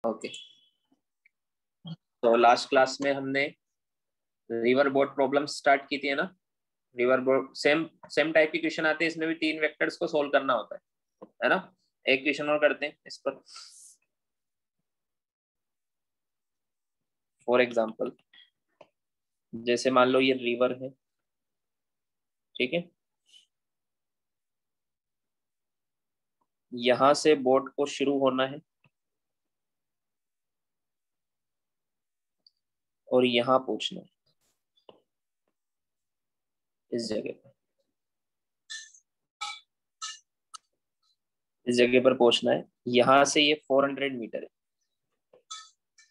Okay, तो last class में हमने रिवर बोट प्रॉब्लम स्टार्ट की थी, है ना। River boat same same type की क्वेश्चन आते हैं, इसमें भी 3 वेक्टर्स को सोल्व करना होता है ना। एक क्वेश्चन और करते हैं इस पर। फॉर एग्जांपल, जैसे मान लो ये रिवर है, ठीक है। यहां से बोट को शुरू होना है और यहां पहुंचना है, इस जगह पर। इस जगह पर पहुंचना है। यहां से ये 400 मीटर है,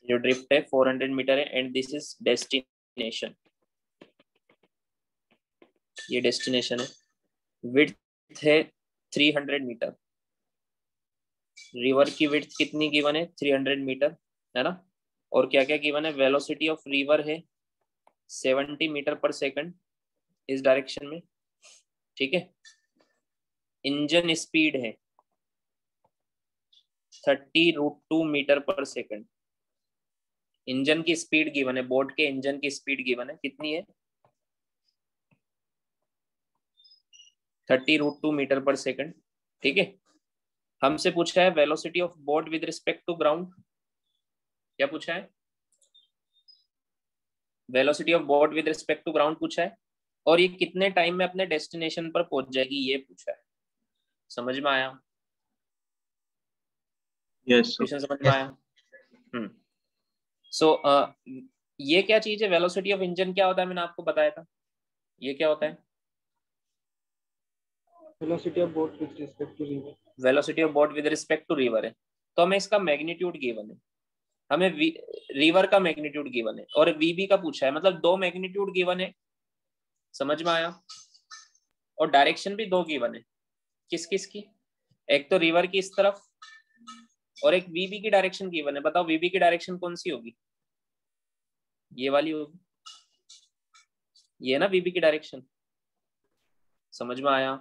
जो ड्रिफ्ट है 400 मीटर है, एंड दिस इज डेस्टिनेशन। ये डेस्टिनेशन है। विड्थ है 300 मीटर। रिवर की विड्थ कितनी गिवन है? 300 मीटर, है ना। और क्या क्या गिवन है? वेलोसिटी ऑफ रिवर है 70 मीटर पर सेकंड इस डायरेक्शन में, ठीक है। इंजन स्पीड है 30√2 मीटर पर सेकंड। इंजन की स्पीड गिवन है, बोट के इंजन की स्पीड गिवन है, कितनी है? 30√2 मीटर पर सेकंड, ठीक है। हमसे पूछा है velocity of boat with respect to ground. क्या पूछा है? Velocity of boat with respect to ground पूछा है। और ये कितने टाइम में अपने डेस्टिनेशन पर पहुंच जाएगी, ये पूछा है। समझ में आया? यस क्वेश्चन समझ में आया? सो ये क्या चीज है? वेलोसिटी ऑफ इंजन क्या होता है? मैंने आपको बताया था। ये क्या होता है? Velocity of boat with respect to river. Velocity of boat with respect to river है, तो हमें इसका मैग्नीट्यूड गिवन है। हमें रिवर का मैग्नीट्यूड गिवन है और वीबी का पूछा है, मतलब 2 मैग्नीट्यूड गिवन है। समझ में आया? और डायरेक्शन भी 2 गिवन है। किस किस की? एक तो रिवर की इस तरफ, और एक वीबी की डायरेक्शन गिवन है। बताओ वीबी की डायरेक्शन कौन सी होगी? ये वाली होगी, ये ना वीबी की डायरेक्शन। समझ में आया?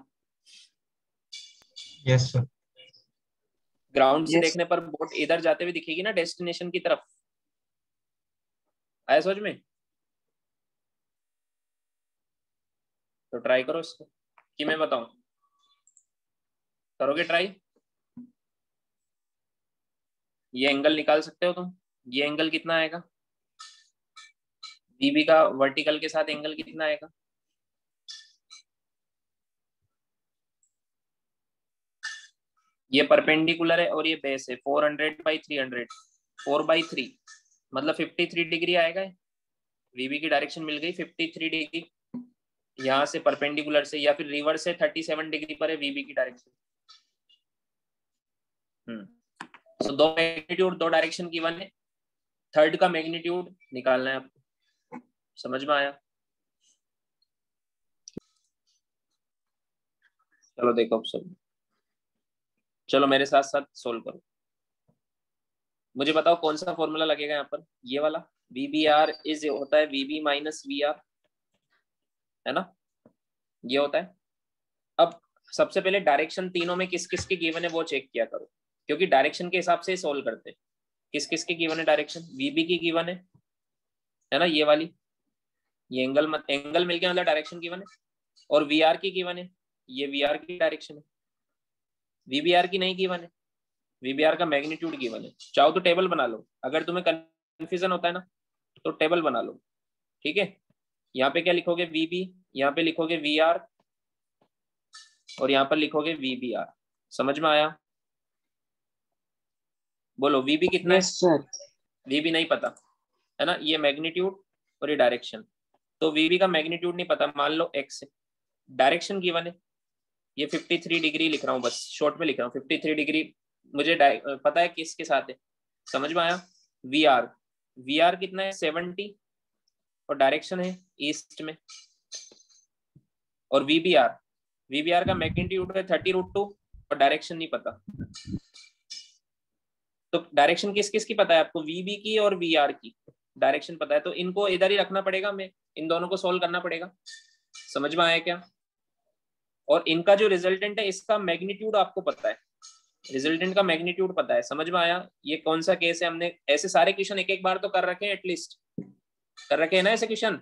Yes sir. ग्राउंड से Yes. देखने पर बोट इधर जाते हुए दिखेगी ना, डेस्टिनेशन की तरफ। आया समझ में? तो ट्राई करो इसको कि मैं बताऊं। करोगे ट्राई? ये एंगल निकाल सकते हो तुम। ये एंगल कितना आएगा? बीबी का वर्टिकल के साथ एंगल कितना आएगा? ये परपेंडिकुलर है और ये बेस है। 400/300, 4/3 मतलब 53 डिग्री आएगा। वीबी की डायरेक्शन मिल गई 53 डिग्री यहाँ से परपेंडिकुलर से, या फिर रिवर से 37 डिग्री पर है वीबी की डायरेक्शन। सो 2 मैग्नीट्यूड 2 डायरेक्शन की वन है। थर्ड का मैग्नीट्यूड निकालना है आपको। समझ में आया? चलो देखो अब सब, चलो मेरे साथ साथ सोल्व करो। मुझे बताओ कौन सा फॉर्मूला लगेगा यहाँ पर? ये वाला VBR इज होता है VB माइनस VR, है ना। ये होता है। अब सबसे पहले डायरेक्शन तीनों में किस किस की गिवन है वो चेक किया करो, क्योंकि डायरेक्शन के हिसाब से सोल्व करते हैं। किस किस की गिवन है डायरेक्शन? VB की गिवन है ना, ये वाली। ये एंगल मिलके मतलब डायरेक्शन गिवन है। और VR की गिवन है, ये VR की डायरेक्शन है। VBR की नहीं गिवन है, VBR का मैग्नीट्यूड गिवन है। चाहो तो टेबल बना लो, अगर तुम्हें कंफ्यूजन होता है ना तो टेबल बना लो, ठीक है। यहाँ पे क्या लिखोगे? VB, यहाँ पे लिखोगे VR, और यहाँ पर लिखोगे VBR। समझ में आया? बोलो VB कितना Yes, sir. है? VB नहीं पता, है ना। ये मैग्नीट्यूड और ये डायरेक्शन। तो VB का मैग्नीट्यूड नहीं पता, मान लो X है। डायरेक्शन गिवन है, ये 53 डिग्री लिख रहा हूँ, बस शॉर्ट में लिख रहा हूँ 53 डिग्री। मुझे पता है किसके साथ है। समझ में आया? VR कितना है? 70, और डायरेक्शन है ईस्ट में। और VBR का मैग्नीट्यूड है 30√2 और डायरेक्शन नहीं पता। तो डायरेक्शन किस किस की पता है आपको? VB की और VR की डायरेक्शन पता है, तो इनको इधर ही रखना पड़ेगा। हमें इन दोनों को सोल्व करना पड़ेगा। समझ में आया क्या? और इनका जो रिजल्टेंट है इसका मैग्नीट्यूड आपको पता है, रिजल्टेंट का मैग्नीट्यूड पता है, समझ में आया? ये कौन सा केस है? हमने ऐसे सारे क्वेश्चन एक एक बार तो कर रखे हैं, एटलीस्ट कर रखे हैं ना ऐसे क्वेश्चन?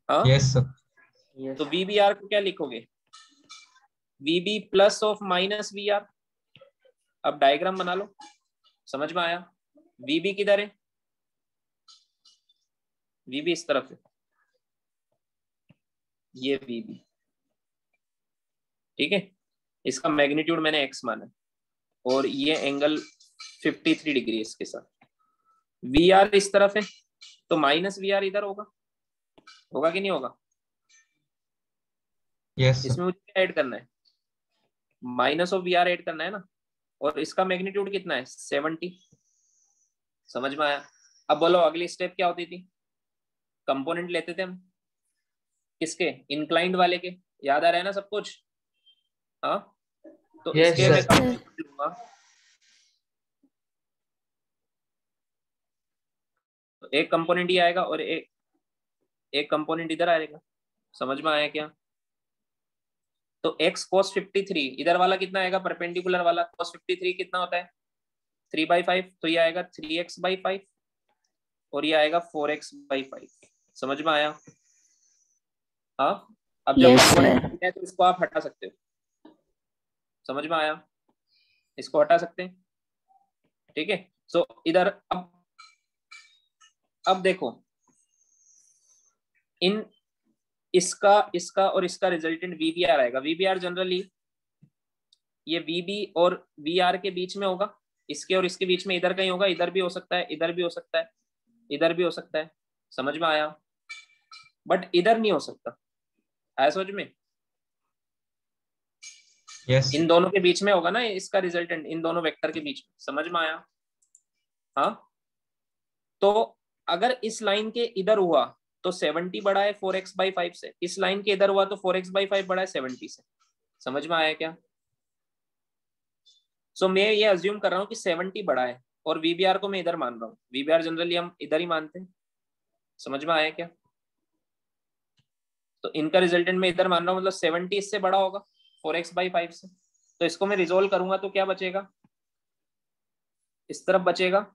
हाँ यस सर। तो वी बी आर को क्या लिखोगे? V B plus of minus V R. अब डायग्राम बना लो, समझ में आया? वी बी किधर है? वी बी इस तरफ है, ये वी बी, ठीक है। इसका मैग्नीट्यूड मैंने एक्स माना है, और ये एंगल 53 डिग्री है इसके साथ। वी आर इस तरफ है, तो माइनस वी आर इधर होगा, होगा कि नहीं होगा? यस इसमें मुझे क्या ऐड करना है? Minus of V R add करना है ना। और इसका मैग्नीट्यूड कितना है? 70। समझ में आया? अब बोलो अगली स्टेप क्या होती थी? कंपोनेंट लेते थे हम किसके? इंक्लाइंड वाले के। याद आ रहा है ना सब कुछ? हाँ तो Yes, इसके sir. मैं कंपोनेंट लूंगा, तो एक कंपोनेंट ही आएगा और एक कंपोनेंट इधर आएगा। समझ में आया क्या? तो x cos 53 इधर वाला कितना आएगा? परपेंडिकुलर वाला cos 53 कितना होता है? 3/5, तो ये आएगा 3x/5 और ये आएगा 4x/5। समझ में आया? हाँ अब जब कंपोनेंट है तो इसको आप हटा सकते हो। समझ में आया? इसको हटा सकते हैं, ठीक है। सो इधर अब देखो, इन इसका इसका और इसका रिजल्टेंट वीबीआर आएगा। वीबीआर जनरली ये वीबी और वीआर के बीच में होगा, इसके और इसके बीच में इधर कहीं होगा। इधर भी हो सकता है, इधर भी हो सकता है, इधर भी हो सकता है। समझ में आया? बट इधर नहीं हो सकता। आया समझ में? यस इन दोनों के बीच में होगा ना इसका रिजल्टेंट, इन दोनों वेक्टर के बीच में। समझ में आया? हाँ तो अगर इस लाइन के इधर हुआ तो 70 बड़ा है 4x/5 से, इस लाइन के इधर हुआ तो 4x/5 बड़ा है 70 से। समझ में आया क्या? सो मैं ये अज्यूम कर रहा हूँ कि 70 बड़ा है और वीबीआर को मैं इधर मान रहा हूँ। वीबीआर जनरली हम इधर ही मानते हैं। समझ में आया क्या? तो इनका रिजल्टेंट मैं इधर मान रहा हूँ, मतलब 70 इससे बड़ा होगा 4x/5 से। तो इसको मैं रिजोल्व करूंगा तो क्या बचेगा? इस तरफ बचेगा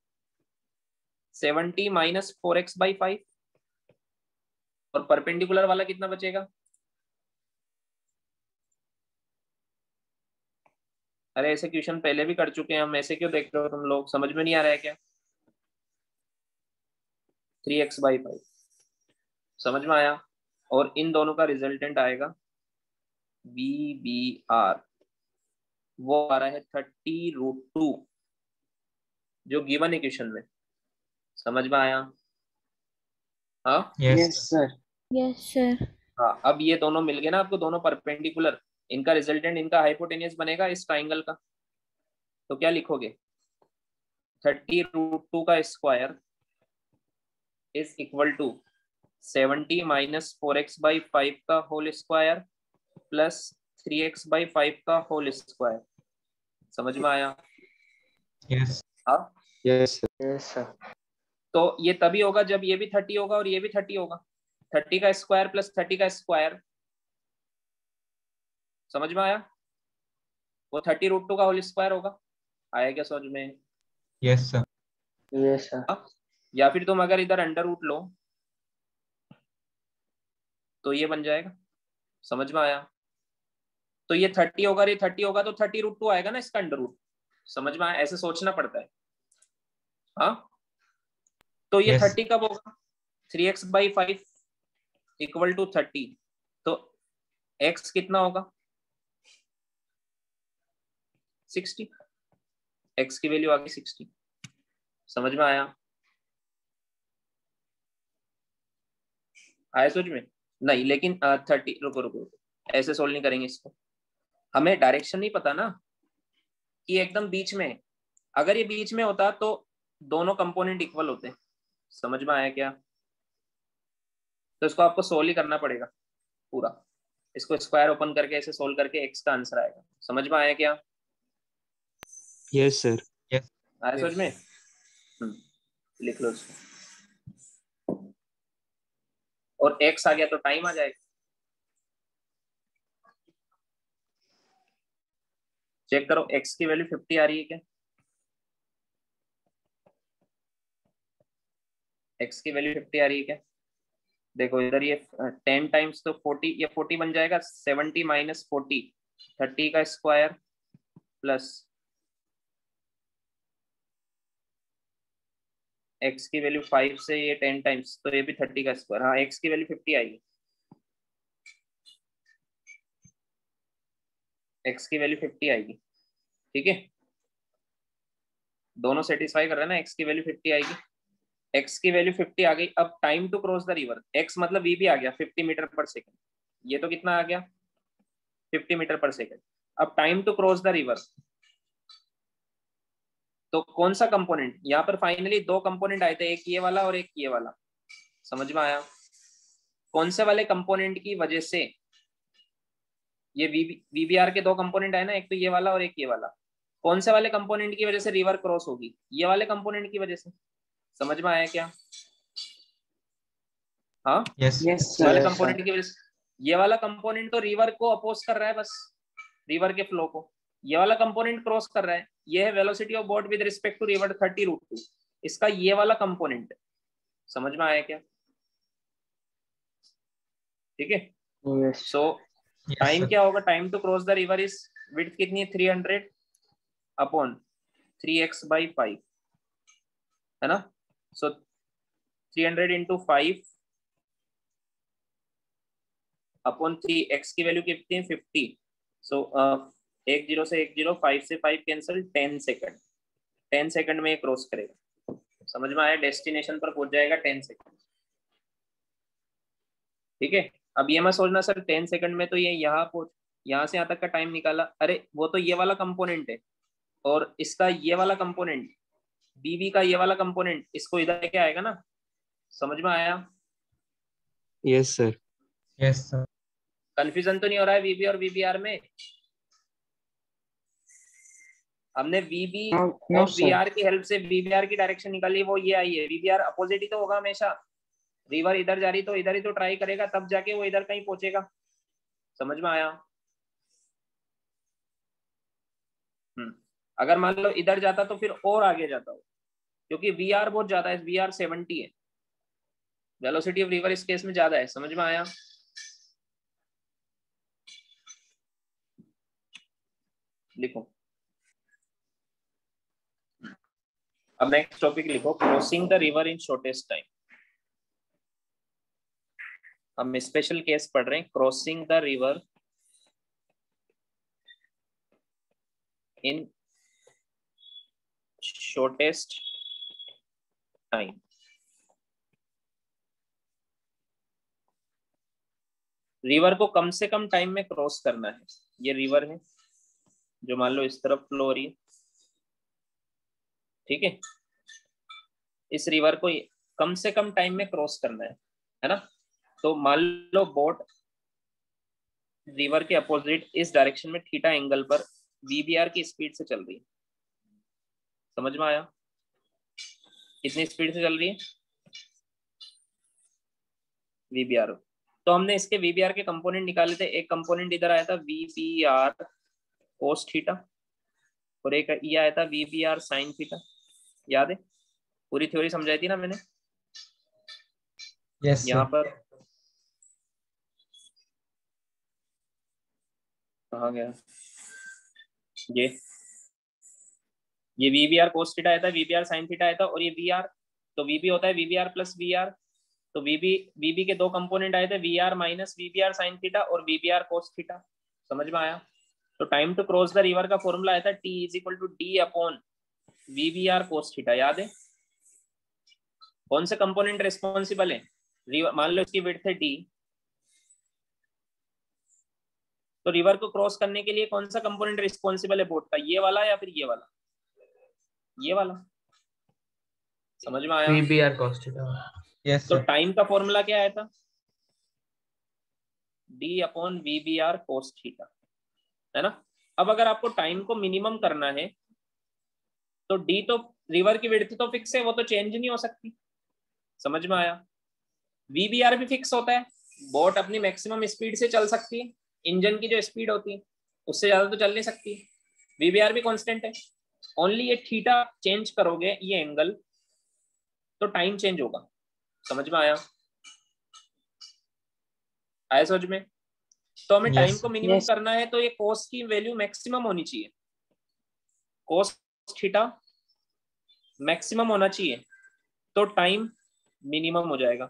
70 माइनस 4x/5 और परपेंडिकुलर वाला कितना बचेगा? अरे ऐसे क्वेश्चन पहले भी कर चुके हैं हम, ऐसे क्यों देख रहे हो तुम लोग? समझ में नहीं आ रहा है क्या? 3x/5। समझ में आया? और इन दोनों का रिजल्टेंट आएगा VBR, वो आ रहा है 30√2 जो गिवन इक्वेशन में। समझ में आया? हाँ यस सर। Yes sir. हाँ अब ये दोनों मिल गए ना आपको, दोनों परपेंडिकुलर। इनका रिजल्टेंट इनका हाइपोटेनियस बनेगा इस ट्राइंगल का। तो क्या लिखोगे? 30√2 का square is equal to 70 minus 4x/5 का होल स्क्वायर प्लस 3x/5 का होल स्क्वायर। समझ में आया? यस हाँ यस सर। तो ये तभी होगा जब ये भी 30 होगा और ये भी 30 होगा। 30 का स्क्वायर प्लस 30 का स्क्वायर। समझ में आया? वो 30√2 का होल स्क्वायर होगा। आया क्या समझ में? Yes sir. Yes sir. हाँ? या फिर तुम अगर इधर अंडर रूट लो तो ये बन जाएगा। समझ में आया? तो ये 30 होगा, ये 30 होगा तो 30√2 आएगा ना इसका अंडर रूट। समझ में आया? ऐसे सोचना पड़ता है। हाँ तो ये Yes. 30 कब होगा? 3x/5 equal to 30। तो x कितना होगा? 60। x की वैल्यू आ गई 60। समझ में आया? आया समझ में? नहीं लेकिन 30, रुको रुको रुको, ऐसे सोल्व नहीं करेंगे इसको। हमें डायरेक्शन नहीं पता ना कि एकदम बीच में। अगर ये बीच में होता तो दोनों कंपोनेंट इक्वल होते। समझ में आया क्या? तो इसको आपको सोल्व ही करना पड़ेगा पूरा। इसको स्क्वायर ओपन करके ऐसे सोल्व करके एक्स का आंसर आएगा। समझ में आया क्या? Yes sir. यस आया समझ में? लिख लो इसको। और एक्स आ गया तो टाइम आ जाएगा। चेक करो x की वैल्यू 50 आ रही है क्या? x की वैल्यू 50 आ रही है क्या? देखो इधर ये 10 टाइम्स तो 40, ये 40 बन जाएगा, 70 माइनस 40 30 का स्क्वायर प्लस x की वैल्यू 5 से ये 10 टाइम्स तो ये भी 30 का स्क्वायर। हाँ x की वैल्यू 50 आएगी, x की वैल्यू 50 आएगी। ठीक है, दोनों सेटिस्फाई कर रहे हैं ना, x की वैल्यू 50 आएगी, x की वैल्यू 50 आ गई। अब time to cross the river, x मतलब v भी आ गया 50 मीटर पर सेकेंड, ये तो कितना आ गया 50 मीटर पर सेकेंड। अब time to cross the river, तो कौन सा कंपोनेंट यहाँ पर, फाइनली दो कंपोनेंट आए थे, एक ये वाला और एक ये वाला, समझ में आया? कौन से वाले कंपोनेंट की वजह से ये वीबीआर के दो कंपोनेंट आए ना, एक तो ये वाला और एक ये वाला, कौन से वाले कंपोनेंट की वजह से रिवर क्रॉस होगी? ये वाले कंपोनेंट की वजह से। समझ में आया क्या? हाँ यस यस वाले सर। कंपोनेंट की वजह से। ये वाला कंपोनेंट तो रिवर को अपोज कर रहा है, बस रिवर के फ्लो को। ये वाला कंपोनेंट क्रॉस कर रहा है, ये है velocity of boat with respect to river 30√2। इसका ये वाला कंपोनेंट, समझ में आया क्या? ठीक है, यस सो टाइम क्या होगा, time to cross the river is, width कितनी है 300 अपॉन 3x/5, है ना? सो 300 इंटू 5 अपॉन 3x की वैल्यू कितनी है 50। सो 10 से 10, 5 से 5 कैंसिल, 10 सेकंड, 10 सेकंड में ये क्रॉस करेगा। समझ में आया? डेस्टिनेशन पर पहुंच जाएगा 10 सेकंड। ठीक है, अब ये मत सोचना सर 10 सेकंड में तो ये यहाँ से यहाँ तक का टाइम निकाला, अरे वो तो ये वाला कंपोनेंट है, और इसका ये वाला कंपोनेंट, बीबी का ये वाला कंपोनेंट, इसको इधर लेके आएगा ना। समझ में आया? Yes sir. Yes sir. Confusion तो नहीं हो रहा है वीबी और वीबीआर में? हमने वीबी नो और सर। वीआर की हेल्प से वीबीआर की डायरेक्शन निकाली, वो ये आई है। वीबीआर अपोजिट ही तो होगा हमेशा, रिवर इधर जा रही तो इधर ही तो ट्राई करेगा, तब जाके वो इधर कहीं पहुंचेगा। समझ में आया? अगर मान लो इधर जाता तो फिर और आगे जाता हो, क्योंकि वीआर बहुत ज्यादा है, वीआर 70 है, वेलोसिटी ऑफ रिवर इस केस में ज्यादा है। समझ में आया? लिखो, अब नेक्स्ट टॉपिक लिखो, crossing the river in shortest time. हम स्पेशल केस पढ़ रहे हैं, crossing the river in shortest time. River को कम से कम टाइम में क्रॉस करना है। ये रिवर है जो मान लो इस तरफ फ्लो हो रही है, ठीक है? इस रिवर को कम से कम टाइम में क्रॉस करना है ना? तो मान लो बोट रिवर के अपोजिट इस डायरेक्शन में थीटा एंगल पर वीबीआर की स्पीड से चल रही है। समझ में आया? कितनी स्पीड से चल रही है वीबीआर? तो हमने इसके वीबीआर के कंपोनेंट निकाले थे। एक कंपोनेंट इधर आया था वीबीआर कोस थीटा, और एक ये आया था वीबीआर साइन थीटा। याद है? पूरी थ्योरी समझाई थी ना मैंने यस यहाँ सर। पर। कहाँ गया ये वीबीआर कोस थीटा आया था, वीबीआर साइन थीटा आया था, और ये वीआर, तो वीबी होता है वीबीआर प्लस वीआर। तो वीबी के दो कंपोनेंट आए थे, VR minus VBR sine theta और वीबीआर कोस थीटा। समझ में आया? तो time to cross the river का फॉर्मूला आया था T is equal to D upon VBR cos theta. याद है? कौन से कंपोनेंट रिस्पॉन्सिबल है? रिवर, मान लो इसकी विड्थ है डी, तो रिवर को क्रॉस करने के लिए कौन सा कंपोनेंट रिस्पॉन्सिबल है बोट का? ये वाला या फिर ये वाला? ये वाला। समझ में आया? VBR cos theta. यस तो सर। टाइम का फॉर्मूला क्या आया था? D upon VBR cos theta, है ना? अब अगर आपको टाइम को मिनिमम करना है तो डी तो, रिवर की विड्थ तो फिक्स है, वो तो चेंज नहीं हो सकती। समझ में आया? वीबीआर भी फिक्स होता है, बोट अपनी मैक्सिमम स्पीड से चल सकती है, इंजन की जो स्पीड होती है उससे ज्यादा तो चल नहीं सकती। वीबीआर भी कांस्टेंट है, ओनली ये थीटा चेंज करोगे ये एंगल तो टाइम चेंज होगा। समझ में आया? आया समझ में? तो हमें टाइम Yes. को मिनिमम करना है तो ये कोस की वैल्यू मैक्सिमम होनी चाहिए, कोस थीटा मैक्सिमम होना चाहिए तो टाइम मिनिमम हो जाएगा।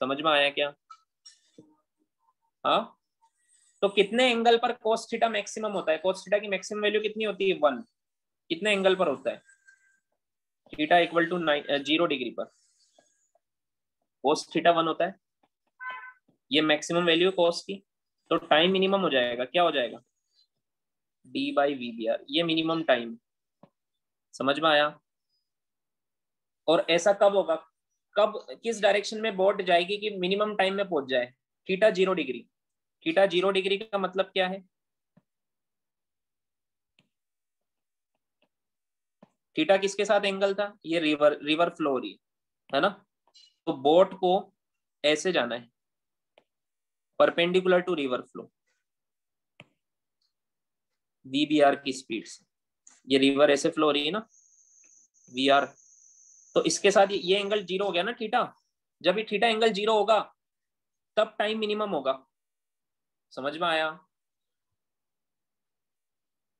समझ में आया क्या? हाँ, तो कितने एंगल पर कोस थीटा मैक्सिमम होता है? कोस थीटा की मैक्सिमम वैल्यू कितनी होती है? 1। कितने एंगल पर होता है? थीटा इक्वल टू 0 डिग्री पर कोस थीटा 1 होता है, ये मैक्सिमम वैल्यू कोस की, तो टाइम मिनिमम हो जाएगा। क्या हो जाएगा? D by V B R, ये मिनिमम टाइम। समझ में आया? और ऐसा कब होगा, कब किस डायरेक्शन में बोट जाएगी कि मिनिमम टाइम में पहुंच जाए? Theta 0 degree. थीटा 0 डिग्री का मतलब क्या है? थीटा किसके साथ एंगल था? ये रिवर फ्लो हो रही है ना, तो बोट को ऐसे जाना है perpendicular to river flow VBR की स्पीड से। ये रिवर ऐसे फ्लो हो रही है ना वी आर, तो इसके साथ ये एंगल 0 हो गया ना थीटा। जब ये थीटा एंगल 0 होगा तब टाइम मिनिमम होगा। समझ में आया?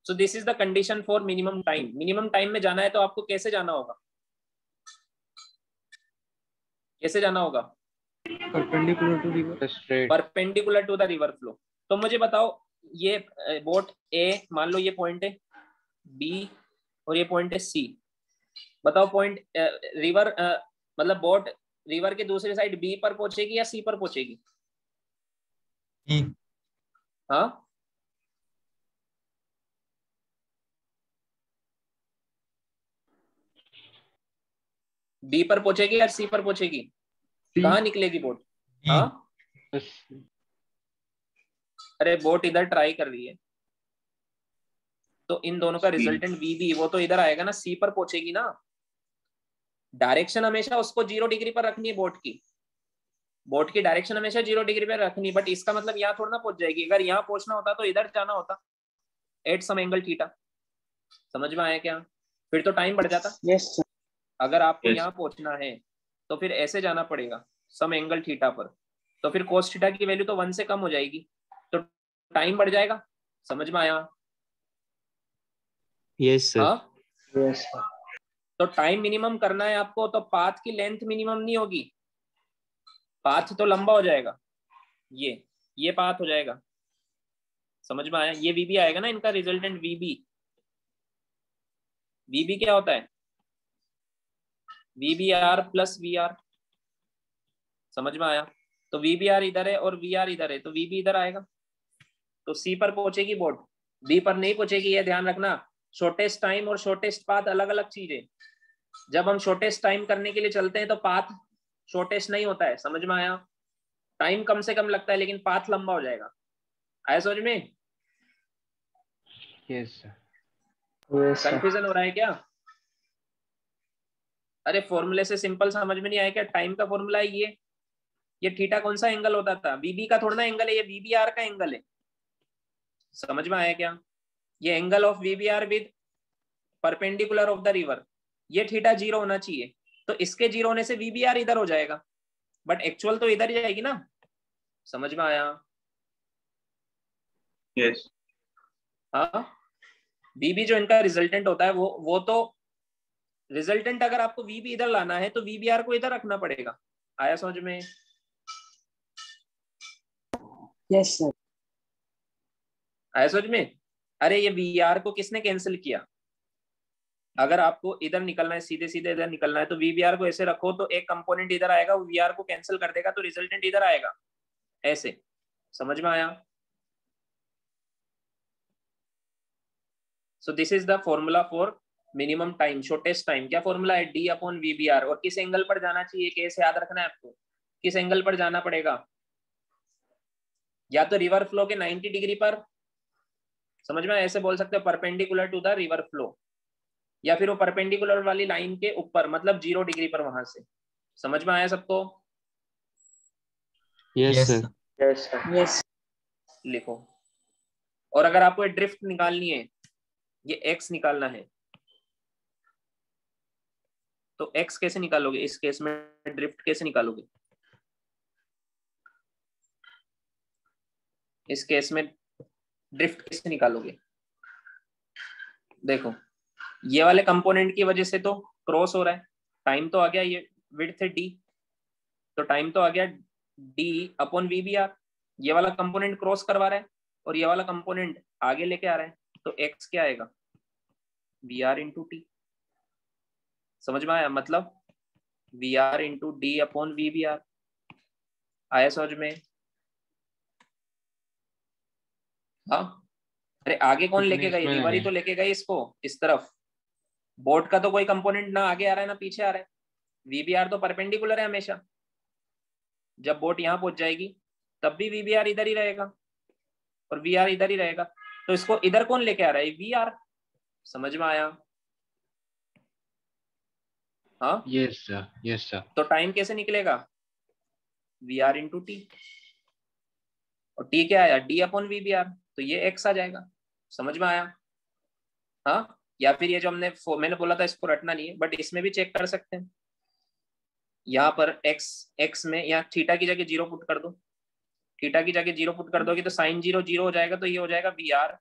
सो this is the condition for minimum time. Minimum time में जाना है तो आपको कैसे जाना होगा? कैसे जाना होगा? Perpendicular to river straight. Perpendicular to the river flow. तो मुझे बताओ, ये बोट ए, मान लो ये पॉइंट है बी और ये पॉइंट है सी। बताओ पॉइंट रिवर मतलब बोट रिवर के दूसरी साइड बी पर पहुंचेगी या सी पर पहुंचेगी? E. हाँ, बी पर पहुंचेगी या सी पर पहुंचेगी? कहाँ निकलेगी बोट? E. हाँ, अरे बोट इधर ट्राई कर रही है तो इन दोनों का रिजल्टेंट वी बी, वो तो इधर आएगा ना, सी पर पहुंचेगी ना। डायरेक्शन हमेशा उसको 0 डिग्री पर रखनी है बोट की। बोट की डायरेक्शन हमेशा 0 डिग्री पर रखनी, बट इसका मतलब यहाँ थोड़ा ना पहुंच जाएगी। अगर यहाँ पहुंचना होता तो इधर जाना होता एट सम एंगल थीटा। समझ में आया क्या? फिर तो टाइम बढ़ जाता। Yes sir. अगर आपको यहाँ पहुंचना है तो फिर ऐसे जाना पड़ेगा सम एंगल थीटा पर, तो फिर कोस थीटा की वैल्यू तो 1 से कम हो जाएगी, तो टाइम बढ़ जाएगा। समझ में आया? Yes sir. हाँ, यस सर। तो टाइम मिनिमम करना है आपको तो पाथ की लेंथ मिनिमम नहीं होगी, पाथ तो लंबा हो जाएगा। ये पाथ हो जाएगा। समझ में आया? ये वीबी आएगा ना, इनका रिजल्टेंट वीबी। वीबी क्या होता है? वीबी आर प्लस वी आर। समझ में आया? तो वीबी आर इधर है और वी आर इधर है, तो वीबी इधर आएगा, तो सी पर पहुंचेगी बोट, बी पर नहीं पहुंचेगी। ये ध्यान रखना, शॉर्टेस्ट टाइम और शॉर्टेस्ट पाथ अलग अलग चीज है। जब हम शॉर्टेस्ट टाइम करने के लिए चलते हैं तो पाथ शॉर्टेस्ट नहीं होता है। समझ में आया? टाइम कम से कम लगता है लेकिन पाथ लंबा हो जाएगा। आया समझ में? Yes sir. कंफ्यूजन हो रहा है क्या? अरे फॉर्मूले से सिंपल समझ में नहीं आया क्या? टाइम का फॉर्मूला है ये थीटा कौन सा एंगल होता था? बीबी का थोड़ा ना एंगल है, ये बीबीआर का एंगल है। समझ में आया क्या? ये angle of VBR with perpendicular of the river, ये थीटा 0 होना चाहिए, तो इसके 0 होने से वीबीआर इधर हो जाएगा, बट एक्चुअल तो इधर ही जाएगी ना। समझ में आया? यस। हाँ, वीबी जो इनका रिजल्टेंट होता है वो तो रिजल्टेंट अगर आपको वीबी इधर लाना है तो वीबीआर को इधर रखना पड़ेगा। आया समझ में? Yes sir. आया समझ में? अरे ये वीआर को किसने कैंसिल किया? अगर आपको इधर निकलना है, सीधे सीधे इधर निकलना है, तो वीबीआर को ऐसे रखो तो एक कंपोनेंट इधर आएगा, वो वीआर को कैंसिल कर देगा, तो रिजल्टेंट इधर आएगा ऐसे। समझ में आया? सो this is the formula for minimum time, shortest time. क्या फॉर्मूला है? D upon VBR. और किस एंगल पर जाना चाहिए, कैसे याद रखना है आपको? किस एंगल पर जाना पड़ेगा? या तो रिवर फ्लो के 90 डिग्री पर, समझ में? ऐसे बोल सकते हो perpendicular to the river flow, या फिर वो परपेंडिकुलर वाली लाइन के ऊपर, मतलब 0 डिग्री पर वहां से। समझ में आया सबको? Yes Yes, sir. sir. Yes sir. Yes. लिखो। और अगर आपको ड्रिफ्ट निकालनी है, ये x निकालना है, तो x कैसे निकालोगे इस केस में? ड्रिफ्ट कैसे निकालोगे इस केस में? ड्रिफ्ट कैसे निकालोगे? देखो, ये वाले कंपोनेंट की वजह से तो क्रॉस हो रहा है, टाइम तो आ गया, ये विड्थ है d, तो टाइम तो आ गया d अपॉन VBR। ये वाला कंपोनेंट क्रॉस करवा रहा है और ये वाला कंपोनेंट आगे लेके आ रहा है, तो x क्या आएगा? VR into t। समझ में आया? मतलब VR into d upon VBR। आया समझ में? हाँ। अरे आगे कौन लेके गई? रिवर ही तो लेके गई इसको इस तरफ। बोट का तो कोई कंपोनेंट ना आगे आ रहा है ना पीछे आ रहा है, VBR तो परपेंडिकुलर है हमेशा। जब बोट यहाँ पहुंच जाएगी तब भी VBR इधर ही रहेगा और VR इधर ही रहेगा, तो इसको इधर कौन लेके आ रहा है? VR। समझ में आया? हाँ यस सर, यस सर। तो टाइम कैसे निकलेगा? VR इंटू टी, और टी क्या आया? D अपॉन VBR, तो ये x आ जाएगा। समझ में आया? हाँ, या फिर ये जो मैंने बोला था इसको रटना नहीं है, बट इसमें भी चेक कर सकते हैं। यहाँ पर x में यहाँ थीटा की जगह 0 पुट कर दो, थीटा की जगह 0 पुट कर दोगे तो साइन 0 0 हो जाएगा, तो ये हो जाएगा VR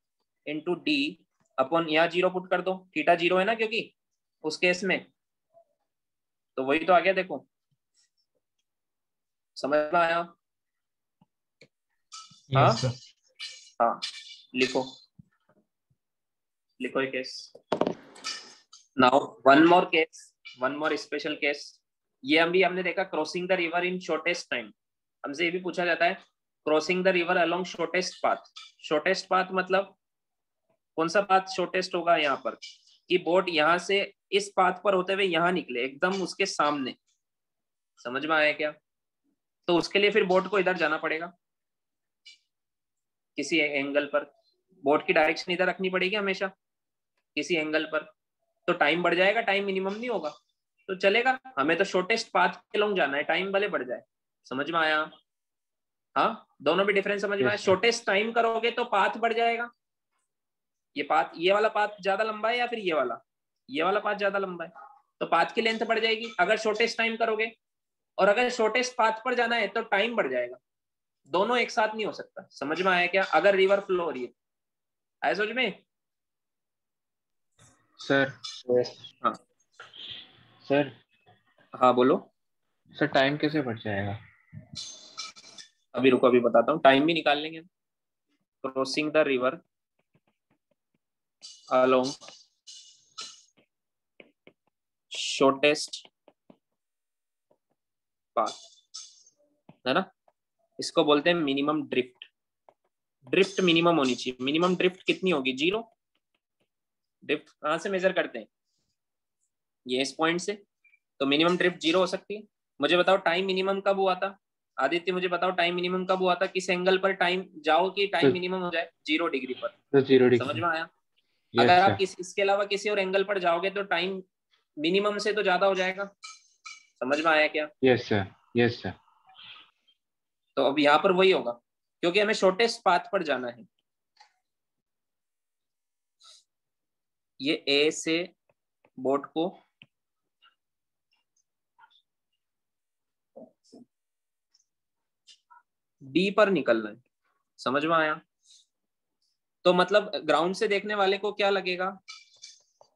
इंटू डी अपॉन यहाँ 0 पुट कर दो, थीटा 0 है ना क्योंकि उस केस में, तो वही तो आ गया। देखो समझ में आया? हाँ यस सर। हाँ, लिखो लिखो ये case. Now one more special case. ये अभी हमने देखा crossing the river in shortest time. हमसे ये भी पूछा जाता है crossing the river along shortest path. Shortest path मतलब कौन सा पाथ शॉर्टेस्ट होगा? यहाँ पर कि बोट यहाँ से इस पाथ पर होते हुए यहाँ निकले एकदम उसके सामने। समझ में आया क्या? तो उसके लिए फिर बोट को इधर जाना पड़ेगा किसी एंगल पर, बोट की डायरेक्शन इधर रखनी पड़ेगी हमेशा किसी एंगल पर, तो टाइम बढ़ जाएगा, टाइम मिनिमम नहीं होगा तो चलेगा। हमें तो शॉर्टेस्ट पाथ के लॉन्ग जाना है, टाइम भले बढ़ जाए। समझ में आया? हाँ, दोनों भी डिफरेंस समझ में आया? शॉर्टेस्ट टाइम करोगे तो पाथ बढ़ जाएगा। ये पाथ, ये वाला पाथ ज्यादा लंबा है या फिर ये वाला पाथ ज्यादा लंबा है, तो पाथ की लेंथ बढ़ जाएगी अगर शॉर्टेस्ट टाइम करोगे, और अगर शॉर्टेस्ट पाथ पर जाना है तो टाइम बढ़ जाएगा। दोनों एक साथ नहीं हो सकता। समझ में आया क्या? अगर रिवर फ्लो हो रही है, आया समझ में? सर हाँ सर हाँ बोलो। सर टाइम कैसे बढ़ जाएगा? अभी रुको, अभी बताता हूँ, टाइम भी निकाल लेंगे। Crossing the river along shortest path, है ना? इसको बोलते हैं मिनिमम ड्रिफ्ट। ड्रिफ्ट मिनिमम होनी चाहिए। मिनिमम ड्रिफ्ट कितनी होगी? 0। ड्रिफ्ट कहाँ से मेजर करते हैं? ये इस पॉइंट से, तो मिनिमम ड्रिफ्ट 0 हो सकती है। मुझे बताओ टाइम मिनिमम कब हुआ था? आदित्य मुझे बताओ टाइम मिनिमम कब हुआ था? किस एंगल पर टाइम जाओ कि टाइम मिनिमम हो जाए? 0 डिग्री पर। 0 समझ डिग्री। में आया? यस अगर आप सर। इसके अलावा किसी और एंगल पर जाओगे तो टाइम मिनिमम से तो ज्यादा हो जाएगा। समझ में आया क्या? Yes sir, yes sir. तो अब यहाँ पर वही होगा क्योंकि हमें शॉर्टेस्ट पाथ पर जाना है। ये ए से बोट को डी पर निकलना है। समझ में आया? तो मतलब ग्राउंड से देखने वाले को क्या लगेगा?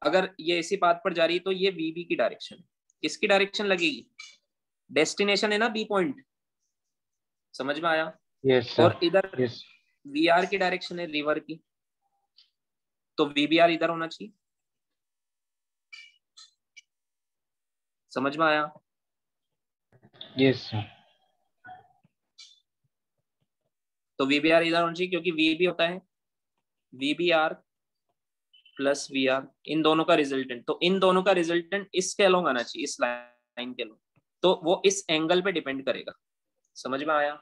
अगर ये इसी पाथ पर जा रही है तो ये वीबी की डायरेक्शन, किसकी डायरेक्शन लगेगी? डेस्टिनेशन है ना बी पॉइंट। समझ में आया? यस और सर, इधर यस। वीआर की डायरेक्शन है रिवर की, तो वीबीआर इधर होना चाहिए। समझ में आया? Yes sir. तो वीबीआर इधर होना चाहिए क्योंकि वी भी होता है वीबीआर प्लस वीआर, इन दोनों का रिजल्टेंट। तो इन दोनों का रिजल्टेंट इसके अलोंग आना चाहिए, इस लाइन के अलोंग, तो वो इस एंगल पे डिपेंड करेगा। समझ में आया?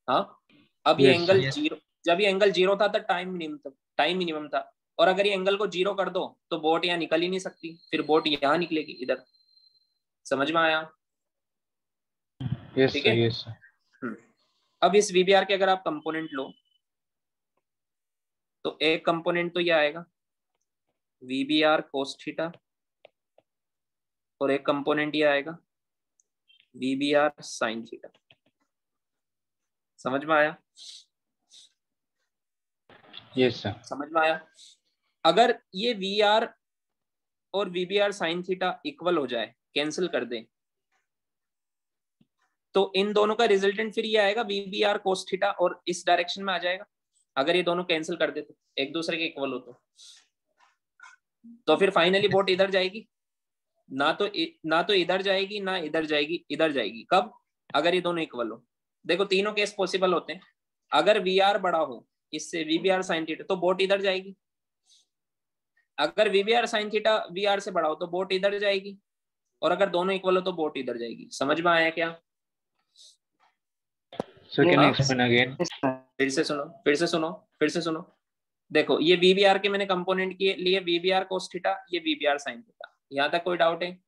हाँ, अब ये यस एंगल सर। 0, जब ये एंगल 0 था तो टाइम मिनिमम था, और अगर ये एंगल को 0 कर दो तो बोट यहाँ निकल ही नहीं सकती, फिर बोट यहाँ निकलेगी इधर। समझ में आया? यस ठीक सर, है। Yes sir. अब इस वीबीआर के अगर आप कंपोनेंट लो तो एक कंपोनेंट तो ये आएगा VBR cos थीटा, और एक कंपोनेंट ये आएगा VBR sin थीटा। समझ में आया? Yes sir. समझ में आया? अगर ये VR और VBR sin थीटा इक्वल हो जाए, कैंसिल कर दें, तो इन दोनों का रिजल्टेंट फिर ये आएगा VBR cos थीटा, और इस डायरेक्शन में आ जाएगा। अगर ये दोनों कैंसिल कर दे तो एक दूसरे के इक्वल हो तो फिर फाइनली बोट इधर जाएगी, ना तो इधर जाएगी ना इधर जाएगी, इधर जाएगी। कब? अगर ये दोनों इक्वल हो। देखो तीनों केस पॉसिबल होते हैं। अगर VR बड़ा हो इससे VBR sin थीटा तो बोट इधर जाएगी, अगर VBR sin थीटा VR से बड़ा हो तो बोट इधर जाएगी, और अगर दोनों इक्वल हो तो बोट इधर जाएगी। समझ में आया क्या? Sir can you explain again? फिर से सुनो। देखो ये VBR के मैंने कंपोनेंट के लिए VBR cos थीटा, ये VBR sin थीटा। यहाँ तक कोई डाउट है?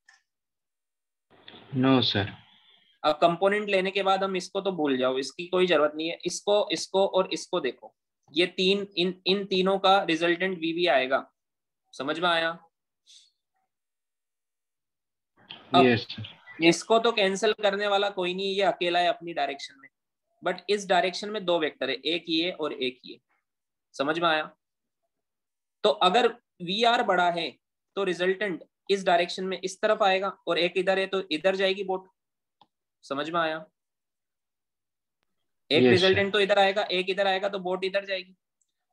No sir. अब कंपोनेंट लेने के बाद हम इसको तो भूल जाओ, इसकी कोई जरूरत नहीं है। इसको और इसको देखो, ये तीन इन तीनों का रिजल्टेंट VB आएगा। समझ में आया? Yes sir. इसको तो कैंसिल करने वाला कोई नहीं, ये अकेला है अपनी डायरेक्शन में, बट इस डायरेक्शन में दो वेक्टर है, एक ये और एक ये। समझ में आया? तो अगर VR बड़ा है तो रिजल्टेंट इस डायरेक्शन में इस तरफ आएगा, और एक इधर है तो इधर जाएगी बोट। समझ में आया? एक रिजल्टेंट तो इधर आएगा, एक इधर आएगा, तो बोट इधर जाएगी।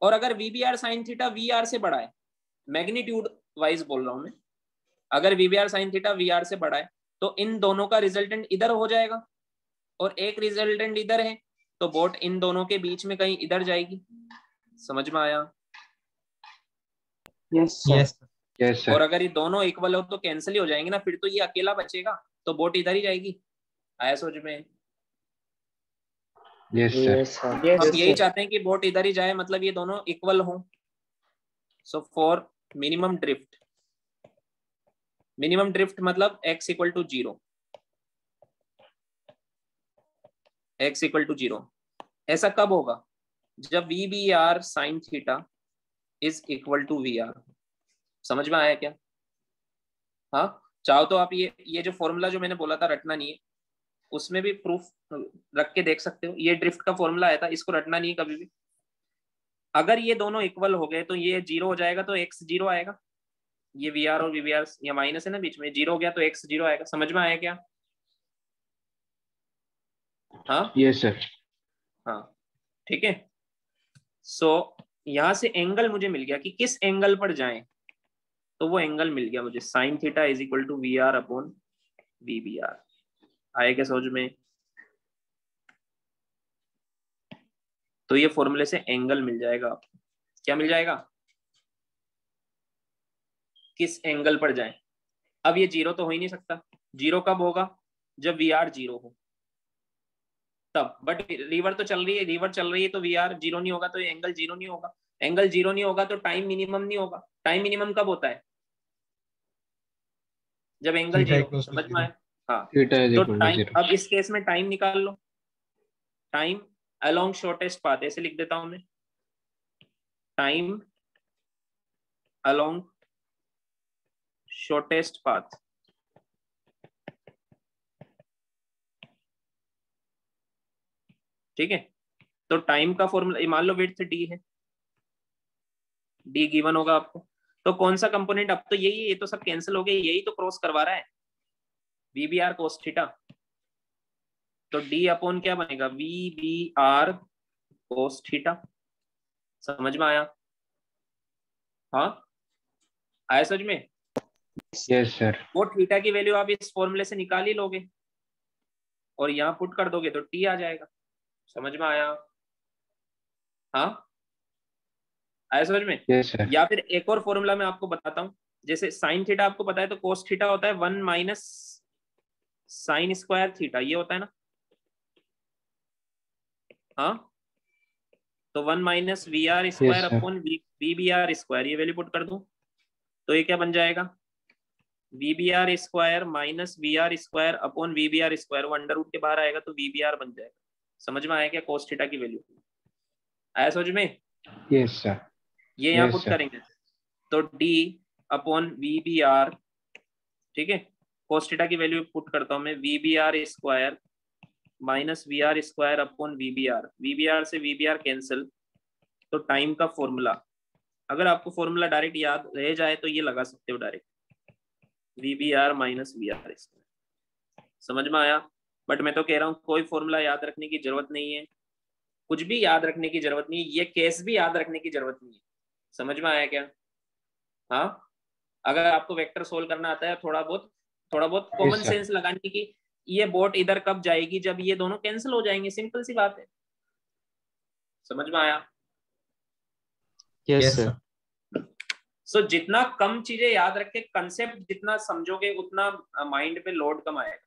और अगर VBR sin थीटा VR से बड़ा है, मैग्नीट्यूड वाइज बोल रहा हूं मैं, अगर VBR sin थीटा VR से बड़ा है तो इन दोनों का रिजल्टेंट इधर हो जाएगा, और एक रिजल्टेंट इधर है तो बोट इन दोनों के बीच में कहीं इधर जाएगी। समझ में आया? यस यस और सर। अगर ये दोनों इक्वल हो तो कैंसिल ही हो जाएंगे ना, फिर तो ये अकेला बचेगा, तो बोट इधर ही जाएगी। आया समझ में? Yes sir. हम यही चाहते हैं कि बोट इधर ही जाए, मतलब ये दोनों इक्वल हो। सो फॉर मिनिमम ड्रिफ्ट मतलब x equal to 0, x equal to 0। ऐसा कब होगा? जब VBR sin theta is equal to VR। समझ में आया क्या? हाँ, चाहो तो आप ये जो फॉर्मूला जो मैंने बोला था रटना नहीं है, उसमें भी प्रूफ रख के देख सकते हो। ये ड्रिफ्ट का फॉर्मूला आया था, इसको रटना नहीं है कभी भी। अगर ये दोनों इक्वल हो गए तो ये 0 हो जाएगा, तो x 0 आएगा। ये VR और VBR या माइनस है ना बीच में, 0 हो गया तो x 0 आएगा। समझ में आया क्या? हाँ यस सर। हाँ, ठीक है। सो यहां से एंगल मुझे मिल गया कि किस एंगल पर जाएं, तो वो एंगल मिल गया मुझे, sin theta is equal to VR upon VBR। आए क्या समझ में? तो ये फॉर्मूले से एंगल मिल जाएगा आपको। क्या मिल जाएगा? किस एंगल पर जाएं। अब ये 0 तो हो ही नहीं सकता। 0 कब होगा? जब VR 0 हो तब। बट रिवर तो चल रही है, रिवर चल रही है, तो VR 0 नहीं होगा, तो ये एंगल 0 नहीं होगा। एंगल 0 नहीं होगा तो टाइम मिनिमम नहीं होगा। टाइम मिनिमम कब होता है? जब एंगल 0। समझ में आया? हाँ, थीटा इज तो इक्वल टू टाइम, 0। अब इस केस में टाइम निकाल लो। टाइम अलोंग शॉर्टेस्ट पाथ, ऐसे लिख देता हूं मैं, टाइम अलोंग शॉर्टेस्ट पाथ। ठीक है, तो टाइम का फॉर्मूला मान लो विड्थ d है, d गिवन होगा आपको। तो कौन सा कंपोनेंट, अब तो यही है, ये तो सब कैंसिल हो गए, यही तो क्रॉस करवा रहा है VBR cos थीटा। तो d अपॉन क्या बनेगा? VBR cos theta. समझ में आया? हाँ, आया समझ में? Yes sir. वो थीटा की वैल्यू आप इस फॉर्मूले से निकाल ही लोगे, और यहाँ पुट कर दोगे तो t आ जाएगा। समझ में आया? हाँ, आया समझ में? Yes sir. या फिर एक और फॉर्मूला मैं आपको बताता हूँ। जैसे साइन थीटा आपको पता है, तो कोस थीटा होता है 1 माइनस साइन स्क्वायर थीटा, ये होता है ना? हाँ, तो 1 minus VR square Yes, sir. Upon VBR square, ये वैल्यू पुट कर दूं तो ये क्या बन जाएगा? VBR square minus VR square upon VBR square, वो अंडर रूट के बाहर आएगा तो VBR बन जाएगा। समझ में आया क्या कोस थीटा की वैल्यू? आया समझ में? Yes, sir. ये यहाँ Yes, पुट sir. करेंगे तो d अपॉन VBR, ठीक है, cos थीटा की वैल्यू पुट करता हूँ मैं, VBR square minus VR square upon VBR से VBR कैंसिल, तो टाइम का फॉर्मूला, अगर आपको फॉर्मूला डायरेक्ट याद रह जाए तो ये लगा सकते हो direct, VBR minus VR square. समझ में आया? बट मैं तो कह रहा हूँ कोई फॉर्मूला याद रखने की जरूरत नहीं है, कुछ भी याद रखने की जरूरत नहीं है, ये केस भी याद रखने की जरूरत नहीं है। समझ में आया क्या? हाँ, अगर आपको वेक्टर सोल्व करना आता है, थोड़ा बहुत कॉमन sir. सेंस लगाने की, ये बोट इधर कब जाएगी, जब ये दोनों कैंसिल हो जाएंगे, सिंपल सी बात है। समझ में आया? Yes, sir. सो जितना कम चीजें याद रख के कंसेप्ट जितना समझोगे उतना माइंड पे लोड कम आएगा।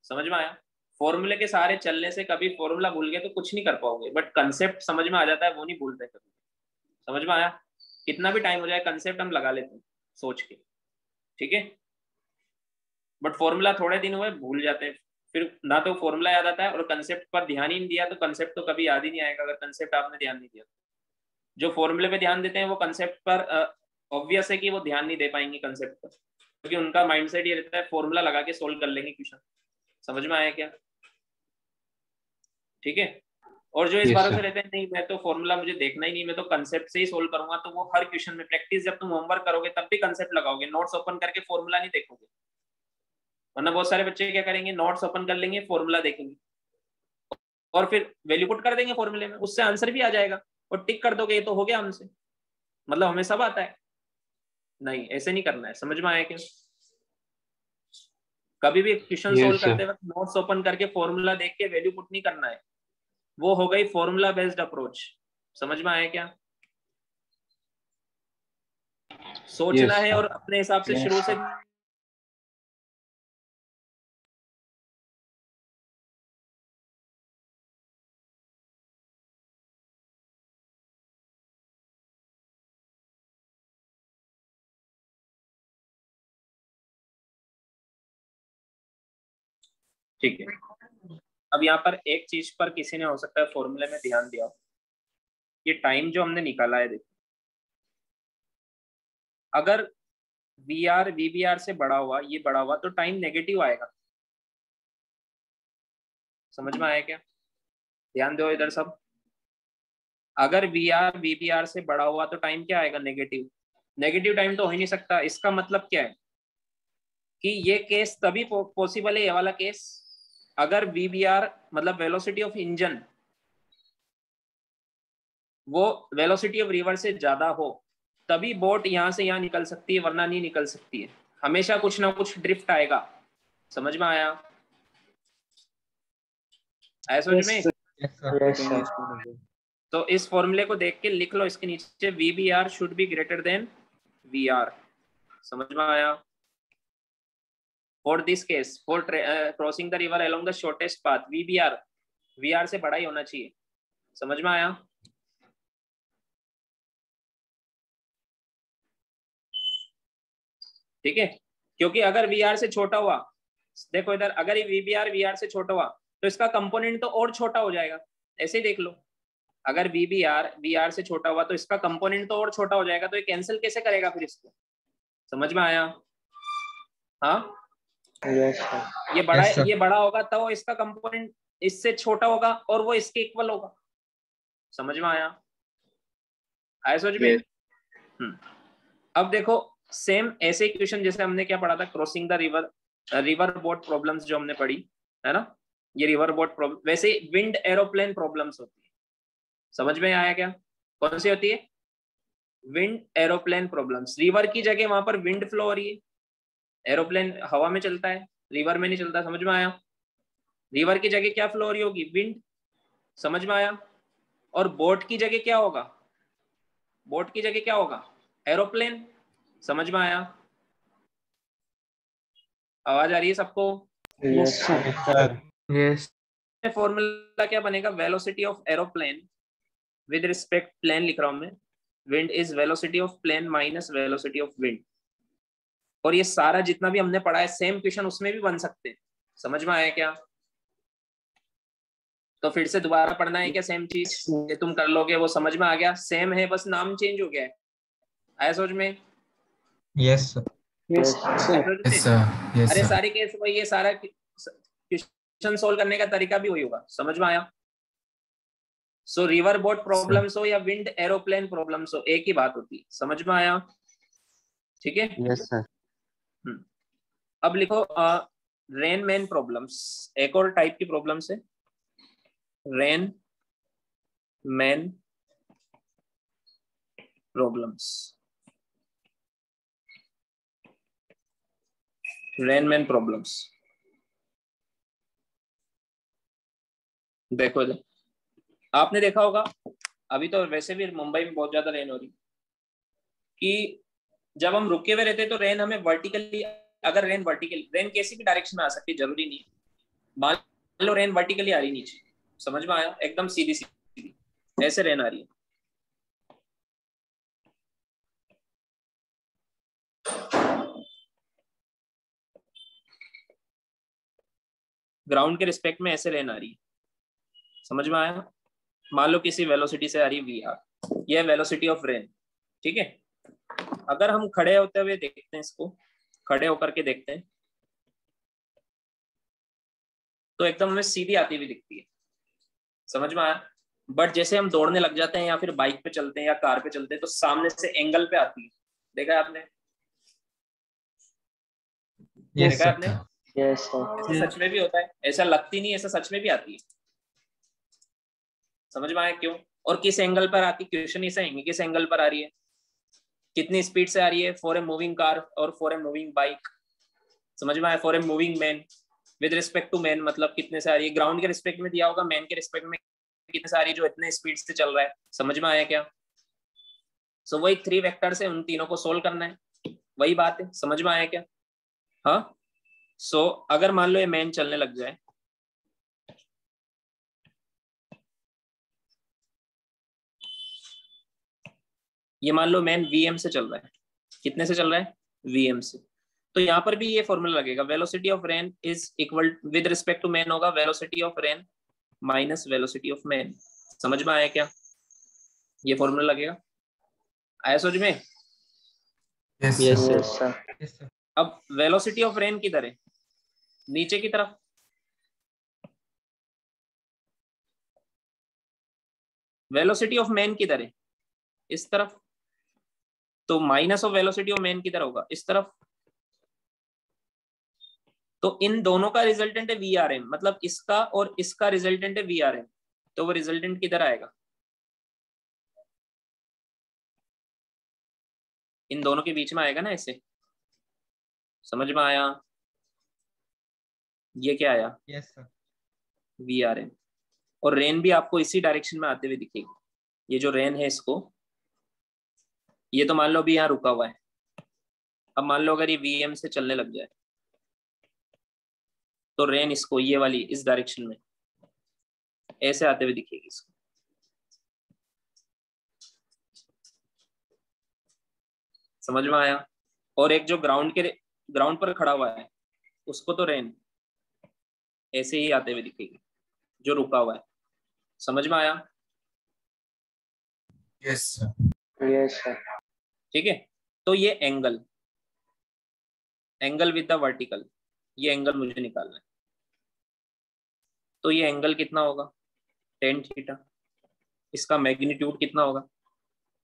समझ में आया? फॉर्मूले के सारे चलने से कभी फॉर्मूला भूल गए तो कुछ नहीं कर पाओगे, बट कंसेप्ट समझ में आ जाता है, वो नहीं भूलते कभी। समझ में आया? कितना भी टाइम हो जाए कंसेप्ट हम लगा लेते हैं सोच के, ठीक है, बट फॉर्मूला थोड़े दिन हुए भूल जाते हैं, फिर ना तो फॉर्मूला याद आता है और कंसेप्ट पर ध्यान ही नहीं दिया तो कंसेप्ट तो कभी याद ही नहीं आएगा, अगर कंसेप्ट आपने ध्यान नहीं दिया। जो फॉर्मूले पे ध्यान देते हैं वो कंसेप्ट पर ऑब्वियस है कि वो ध्यान नहीं दे पाएंगे कंसेप्ट पर, क्योंकि उनका माइंडसेट ये रहता है फॉर्मूला लगा के सोल्व कर लेंगे क्वेश्चन। समझ में आया क्या? ठीक है। और जो इस Yes, बारे से sir. रहते हैं नहीं मैं तो फॉर्मूला मुझे देखना ही नहीं, मैं तो कंसेप्ट से ही सोल्व करूंगा, तो वो हर क्वेश्चन में प्रैक्टिस, जब तुम होमवर्क करोगे तब भी कंसेप्ट लगाओगे, नोट्स ओपन करके फॉर्मूला नहीं देखोगे। वरना बहुत सारे बच्चे क्या करेंगे, नोट्स ओपन कर लेंगे, फॉर्मूला देखेंगे और फिर वैल्यू पुट कर देंगे फॉर्मूले में, उससे आंसर भी आ जाएगा और टिक कर दोगे ये तो हो गया हमसे, मतलब हमें सब आता है। नहीं, ऐसे नहीं करना है। समझ में आया क्या? कभी भी क्वेश्चन सोल्व Yes, sir. करते वक्त नोट्स ओपन करके फॉर्मूला देख के वैल्यू पुट नहीं करना है, वो हो गई फॉर्मूला बेस्ड अप्रोच। समझ में आया क्या? सोचना Yes, है sir. और अपने हिसाब से शुरू से ठीक है। अब यहाँ पर एक चीज पर किसी ने हो सकता है फॉर्मूले में ध्यान दिया हो, ये टाइम जो हमने निकाला है, देखो अगर VR VBR से बड़ा हुआ, ये बड़ा हुआ तो टाइम नेगेटिव आएगा। समझ में आया क्या? ध्यान दो इधर सब, अगर VR VBR से बड़ा हुआ तो टाइम क्या आएगा, नेगेटिव। नेगेटिव टाइम तो हो ही नहीं सकता। इसका मतलब क्या है कि ये केस तभी पॉसिबल है, ये वाला केस, अगर VBR मतलब वेलोसिटी ऑफ इंजन वो वेलोसिटी ऑफ रिवर से ज्यादा हो, तभी बोट यहां से यहां निकल सकती है, वरना नहीं निकल सकती है। हमेशा कुछ ना कुछ ड्रिफ्ट आएगा। समझ में आया? समझ में? Yes, sir. Yes, sir. तो इस फॉर्मूले को देख के लिख लो इसके नीचे, VBR should be greater than VR। समझ में आया? For this case, for crossing the river along the shortest path, VBR VR से बड़ा ही होना चाहिए। समझ में आया? ठीक है, क्योंकि अगर VR से छोटा हुआ, देखो इधर, अगर ये VBR VR से छोटा हुआ तो इसका कंपोनेंट तो और छोटा हो जाएगा। ऐसे ही देख लो, अगर VBR VR से छोटा हुआ तो इसका कंपोनेंट तो और छोटा हो जाएगा, तो ये कैंसिल कैसे करेगा फिर इसको? समझ में आया? हाँ, Yes, sir. Yes, sir. ये बड़ा होगा तो इसका कंपोनेंट इससे छोटा होगा और वो इसके इक्वल होगा। समझ में आया? आया समझ में? अब देखो सेम ऐसे इक्वेशन जैसे हमने क्या पढ़ा था, crossing the river boat problems जो हमने पढ़ी है ना, ये रिवर बोट प्रॉब्लम, वैसे विंड एरोप्लेन प्रॉब्लम्स होती है। समझ में आया क्या? कौन सी होती है? Wind aeroplane problems. रिवर की जगह वहां पर विंड फ्लो हो रही है, एरोप्लेन हवा में चलता है, रिवर में नहीं चलता। समझ में आया? रिवर की जगह क्या फ्लो हो रही होगी, विंड। समझ में आया? और बोट की जगह क्या होगा, बोट की जगह क्या होगा, एरोप्लेन। समझ में आया? आवाज आ रही है सबको? Yes, sir. Yes, sir. Yes. Formula क्या बनेगा, velocity of aeroplane with respect plane लिख रहा हूं मैं, wind is velocity of plane minus velocity of wind. और ये सारा जितना भी हमने पढ़ा है सेम क्वेश्चन उसमें भी बन सकते हैं। समझ में आया क्या? तो फिर से दोबारा पढ़ना है क्या सेम चीज, ये तुम कर लोगे, वो समझ में आ गया, सेम है, बस नाम चेंज हो गया है। आया समझ में? Yes, sir. Yes, आया sir. समझ Yes, में? sir. Yes, अरे sir. सारे केस में ये सारा क्वेश्चन सोल्व करने का तरीका भी वही होगा, समझ में आया? सो रिवर बोट प्रॉब्लम्स हो या विंड एरोप्लेन प्रॉब्लम्स हो, एक ही बात होती है, समझ में आया? ठीक है। Yes, sir. अब लिखो रेन मैन प्रॉब्लम्स, एक और टाइप की प्रॉब्लम्स है, rain man problems. Rain man problems देखो इधर, आपने देखा होगा अभी तो वैसे भी मुंबई में बहुत ज्यादा रेन हो रही कि जब हम रुके हुए रहते तो रेन हमें वर्टिकली, अगर रेन कैसी भी डायरेक्शन में आ सकती है, जरूरी नहीं है। मान लो रेन वर्टिकली आ रही नीचे, समझ में आया? एकदम सीधी सीधी ऐसे रेन आ रही है, ग्राउंड के रिस्पेक्ट में ऐसे रेन आ रही है, समझ में आया? मान लो किसी वेलोसिटी से आ रही है वी, यह वेलोसिटी ऑफ रेन, ठीक है। अगर हम खड़े होते हुए देखते हैं इसको, खड़े होकर के देखते हैं तो एकदम हमें सीधी आती हुई दिखती है, समझ में आया? बट जैसे हम दौड़ने लग जाते हैं या फिर बाइक पे चलते हैं या कार पे चलते हैं तो सामने से एंगल पे आती है, देखा है आपने? Yes, देखा है sir. आपने? Yes, sir. ऐसा सच में भी होता है, ऐसा लगती नहीं, ऐसा सच में भी आती है, समझ में आया क्यों? और किस एंगल पर आती, क्वेश्चन ऐसा है किस एंगल पर आ रही है, कितनी स्पीड से आ रही है, फॉर ए मूविंग कार और फॉर ए मूविंग बाइक, समझ में आया? For a moving man, with respect to man, मतलब कितने से आ रही है, ग्राउंड के रिस्पेक्ट में दिया होगा, मैन के रिस्पेक्ट में कितने से आ रही है जो इतने स्पीड से चल रहा है, समझ में आया क्या? सो वही 3 वेक्टर से उन तीनों को सोल्व करना है, वही बात है, समझ में आया क्या? हाँ। सो अगर मान लो ये मैन चलने लग जाए, ये मान लो मैन वीएम से चल रहा है, कितने से चल रहा है? वीएम से। तो यहाँ पर भी ये फॉर्मूला लगेगा, velocity of rain is equal with respect to man होगा velocity of rain minus velocity of man, समझ में आया क्या? ये फॉर्मूला लगेगा, आया समझ में? Yes, Yes, sir. sir. Yes, sir. अब वेलोसिटी ऑफ रेन किधर है? नीचे की तरफ, वेलोसिटी ऑफ मैन किधर है? इस तरफ, तो minus of velocity of man किधर होगा? इस तरफ। तो इन दोनों का रिजल्टेंट है वी आर एम, मतलब इसका और इसका रिजल्टेंट है वी आर एम, तो वो रिजल्टेंट किधर आएगा? इन दोनों के बीच में आएगा ना ऐसे, समझ में आया? ये क्या आया? Yes, sir. V R M. और रेन भी आपको इसी डायरेक्शन में आते हुए दिखेगी, ये जो रेन है इसको, ये तो मान लो अभी यहाँ रुका हुआ है, अब मान लो अगर ये वी एम से चलने लग जाए तो रेन इसको, ये वाली इस डायरेक्शन में ऐसे आते हुए दिखेगी इसको, समझ में आया? और एक जो ग्राउंड पर खड़ा हुआ है उसको तो रेन ऐसे ही आते हुए दिखेगी जो रुका हुआ है, समझ में आया? Yes, sir. Yes, sir. ठीक है। तो ये एंगल विद द वर्टिकल, ये एंगल मुझे निकालना है, तो ये एंगल कितना होगा? tan theta. इसका मैग्नीट्यूड कितना होगा?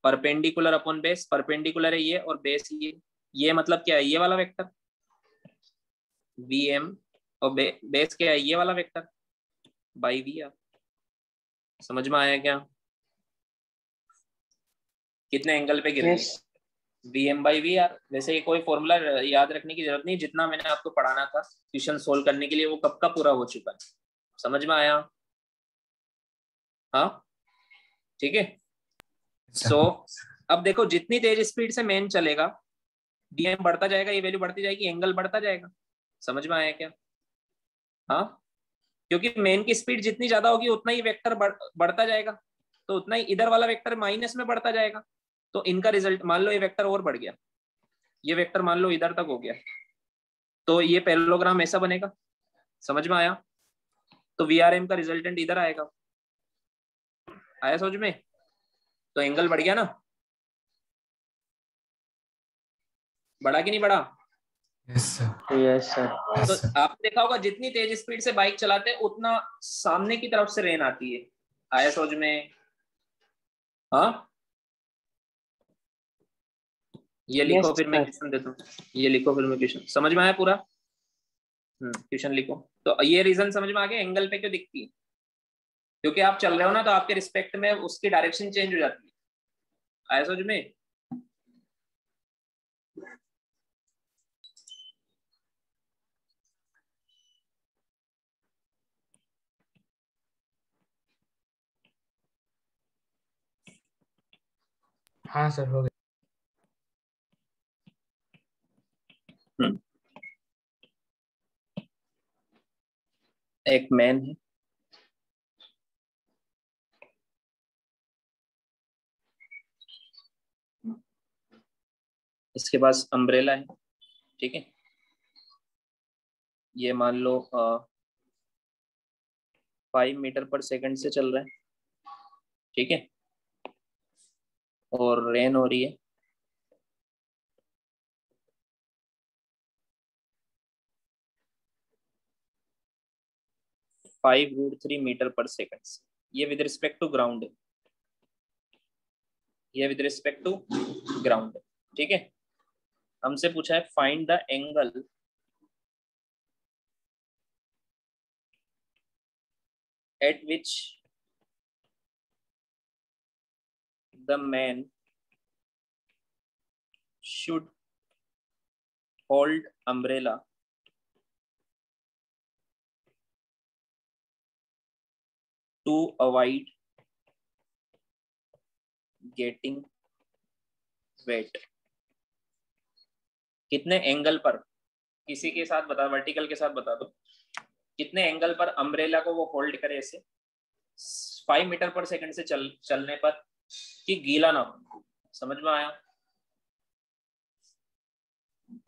परपेंडिकुलर अपॉन बेस, परपेंडिकुलर है ये और बेस ये मतलब क्या है? ये वाला वेक्टर vm, और बेस क्या है? ये वाला वेक्टर बाई वी आर, समझ में आया क्या? कितने एंगल पे गिर रही Yes. है? vm by V R. वैसे ये कोई फॉर्मूला याद रखने की जरूरत नहीं, जितना मैंने आपको पढ़ाना था क्वेश्चन सोल्व करने के लिए वो कब का पूरा हो चुका है, समझ में आया? हाँ, ठीक है। सो अब देखो जितनी तेज स्पीड से मैन चलेगा डीएम बढ़ता जाएगा, ये वैल्यू बढ़ती जाएगी, एंगल बढ़ता जाएगा, समझ में आया क्या? हाँ, क्योंकि मैन की स्पीड जितनी ज्यादा होगी उतना ही वेक्टर बढ़ता जाएगा, तो उतना ही इधर वाला वेक्टर माइनस में बढ़ता जाएगा, तो इनका रिजल्ट मान लो ये वेक्टर और बढ़ गया, ये वेक्टर मान लो इधर तक हो गया, तो ये पैरेललोग्राम ऐसा बनेगा, समझ में आया? तो वीआरएम का रिजल्टेंट इधर आएगा, आया समझ में? तो एंगल बढ़ गया ना, बढ़ा कि नहीं बढ़ा? Yes, sir. Yes, sir. Yes, तो sir. आपने देखा होगा जितनी तेज स्पीड से बाइक चलाते हैं उतना सामने की तरफ से रेन आती है। आया समझ में? हाँ, ये लिखो Yes, फिर मैं sir. क्वेश्चन देता हूँ। ये लिखो फिर मैं क्वेश्चन। समझ में आया पूरा? क्वेश्चन लिखो। तो ये रीजन समझ में आ गया एंगल पे क्यों दिखती है? क्योंकि आप चल रहे हो ना, तो आपके रिस्पेक्ट में उसकी डायरेक्शन चेंज हो जाती है। आया समझ में? हाँ सर, हो गया. एक मैन है, इसके पास अम्ब्रेला है, ठीक है। ये मान लो 5 मीटर पर सेकंड से चल रहा है, ठीक है, और रेन हो रही है। (5√3 मीटर पर सेकंड से। ये विद रिस्पेक्ट टू ग्राउंड है, ये विद रिस्पेक्ट टू ग्राउंड है, ठीक है। हमसे पूछा है find the angle eight which the man should hold umbrella to avoid getting wet। कितने एंगल पर, किसी के साथ बता, वर्टिकल के साथ बता दो, कितने एंगल पर अम्ब्रेला को वो होल्ड करे ऐसे 5 मीटर पर सेकंड से चलने पर कि गीला ना हो। समझ में आया?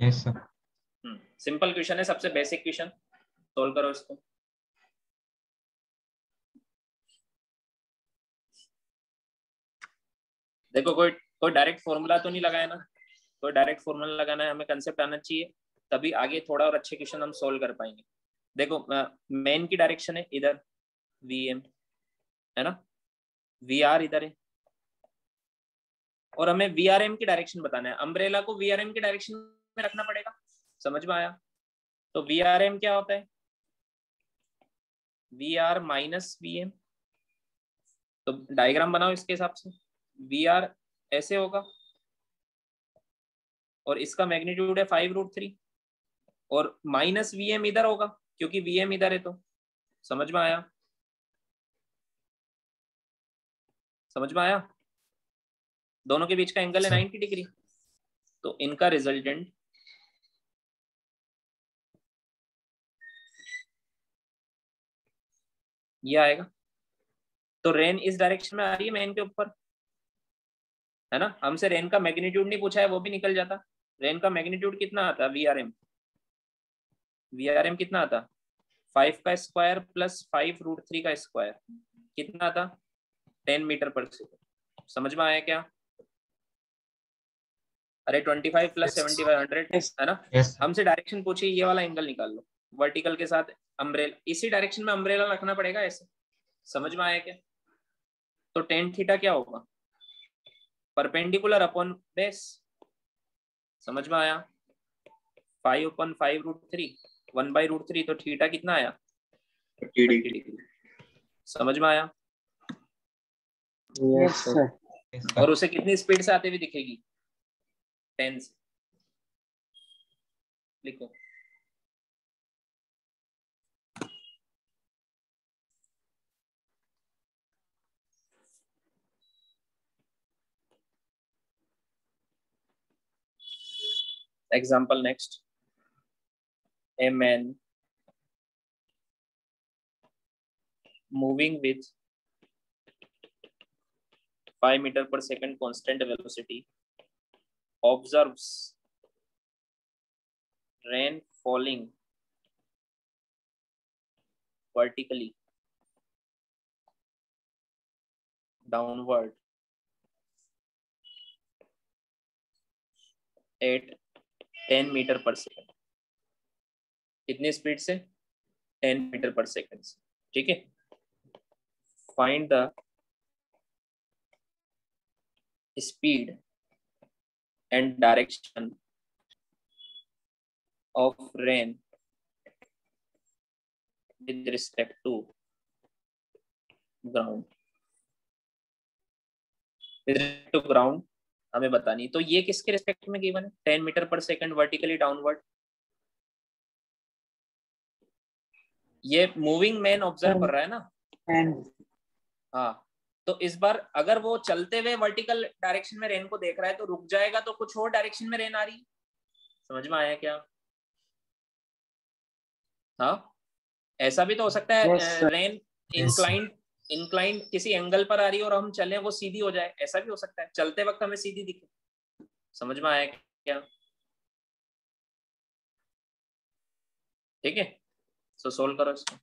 Yes, sir. सिंपल क्वेश्चन है, सबसे बेसिक क्वेश्चन। सोल्व करो इसको। देखो कोई कोई डायरेक्ट फॉर्मूला तो नहीं लगाया ना, कोई डायरेक्ट फॉर्मूला लगाना है, हमें कंसेप्ट आना चाहिए, तभी आगे थोड़ा और अच्छे क्वेश्चन हम सोल्व कर पाएंगे। देखो मेन की डायरेक्शन है इधर वीएम, है ना, वीआर इधर है, और हमें वीआरएम की डायरेक्शन बताना है। अम्ब्रेला को वीआरएम की डायरेक्शन में रखना पड़ेगा। समझ में आया? तो वीआरएम क्या होता है? VR minus VM. तो डायग्राम बनाओ इसके हिसाब से। वीआर ऐसे होगा और इसका मैग्नीट्यूड है 5√3, और माइनस वीएम इधर होगा क्योंकि वीएम इधर है। तो समझ में आया? समझ में आया? दोनों के बीच का एंगल है सर. 90 डिग्री। तो इनका रिजल्टेंट ये आएगा। तो रेन इस डायरेक्शन में आ रही है मैन के ऊपर, है ना। हमसे रेन का मैग्नीट्यूड नहीं पूछा है, वो भी निकल जाता। रेन का मैग्नीट्यूड कितना आता? वीआरएम, वीआरएम कितना आता? 5 का स्क्वायर प्लस 5√3 का स्क्वायर, कितना आता? 10 मीटर पर सेकंड। समझ में आया क्या? अरे 25 प्लस 75 100, है ना। Yes, sir. हमसे डायरेक्शन पूछिए, ये वाला एंगल निकाल लो वर्टिकल के साथ अम्ब्रेला, इसी डायरेक्शन में अम्ब्रेला रखना पड़ेगा ऐसे। समझ में आया क्या? तो टेन थीटा क्या होगा? Perpendicular upon base. समझ में आया? 5/5√3, 1/√3, तो थीटा कितना आया? 30 डिग्री। समझ में आया? Yes, sir. Yes, और sir. उसे कितनी स्पीड से आते हुए दिखेगी? 10 से। लिखो। Example next. A man moving with 5 meter per second constant velocity observes rain falling vertically downward at 10 metre पर सेकंड। कितनी स्पीड से? 10 मीटर पर सेकंड से। ठीक है, find the speed and direction of rain with respect to ground. With respect to ground हमें बतानी। तो ये किसके रिस्पेक्ट में गिवन है? 10 मीटर पर सेकंड वर्टिकली डाउनवर्ड। ये मूविंग मैन ऑब्जर्व कर रहा है ना। हाँ, तो इस बार अगर वो चलते हुए वर्टिकल डायरेक्शन में रेन को देख रहा है तो रुक जाएगा, तो कुछ और डायरेक्शन में रेन आ रही है। समझ में आया क्या? हाँ, ऐसा भी तो हो सकता है रेन इंक्लाइंड किसी एंगल पर आ रही है और हम चले वो सीधी हो जाए, ऐसा भी हो सकता है। चलते वक्त हमें सीधी दिखे। समझ में आया क्या? ठीक है, सो सोल्व करो इसको।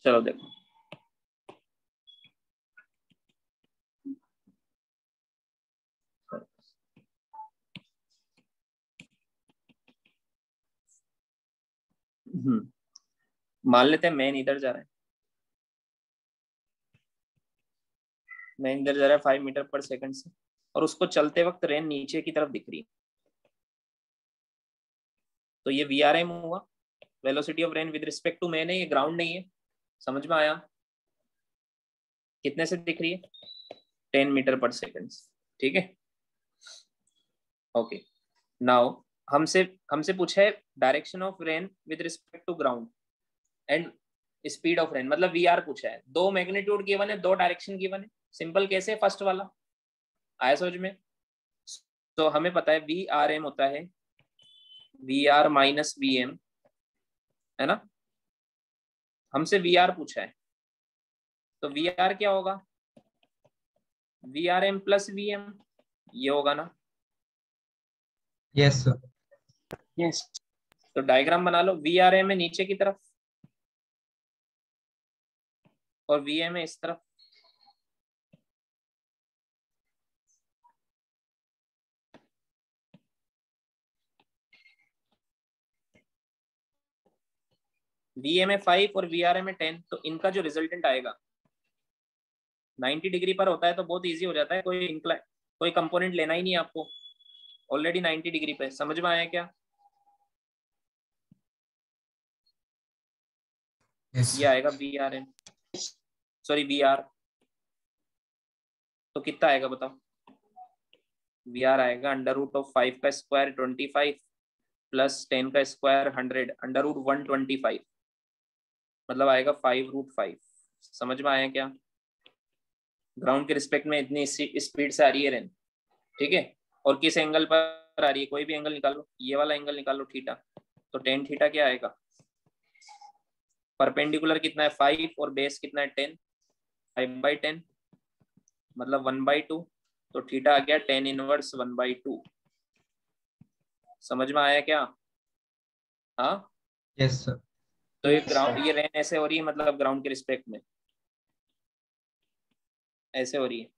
चलो देखो, मान लेते हैं मैन इधर जा रहा है, मैन इधर जा रहा है 5 मीटर पर सेकंड से, और उसको चलते वक्त रेन नीचे की तरफ दिख रही है। तो ये VRM हुआ, velocity of rain with respect to man है, ये ग्राउंड नहीं है। समझ में आया? कितने से दिख रही है? 10 मीटर पर सेकंड। ठीक है, ओके। नाउ हमसे पूछा है direction of rain with respect to ground and speed of rain, मतलब VR पूछा है। दो मैग्नीट्यूड गिवन है, दो डायरेक्शन गिवन है। सिंपल कैसे? फर्स्ट वाला आया समझ में? तो हमें पता है VRM होता है VR माइनस VM, है ना। हमसे VR पूछा है, तो VR क्या होगा? VRM प्लस VM, ये होगा ना। Yes sir. यस तो डायग्राम बना लो। VRM है नीचे की तरफ और VM है इस तरफ। VM है 5 और VRM है 10, तो इनका जो रिजल्टेंट आएगा 90 डिग्री पर होता है, तो बहुत इजी हो जाता है। कोई कंपोनेंट लेना ही नहीं है आपको, ऑलरेडी 90 डिग्री पे। समझ में आया क्या? ये आएगा VRM, सॉरी VR। तो कितना आएगा बताओ? VR आएगा √5 का स्क्वायर 25 प्लस 10 का स्क्वायर 100, √125, मतलब आएगा 5√5। समझ में आया क्या? ग्राउंड के रिस्पेक्ट में इतनी स्पीड से आ रही है रेन। ठीक है, और किस एंगल पर आ रही है? कोई भी एंगल निकालो, ये वाला एंगल निकालो थीटा। तो tan थीटा क्या आएगा? परपेंडिकुलर कितना है? 5 और बेस कितना है? 10। 5/10 मतलब 1/2, तो थीटा आ गया tan इनवर्स 1/2। समझ में आया क्या? हाँ, यस सर। तो ये ग्राउंड, ये रेन ऐसे हो रही है, मतलब ग्राउंड के रिस्पेक्ट में ऐसे हो रही है।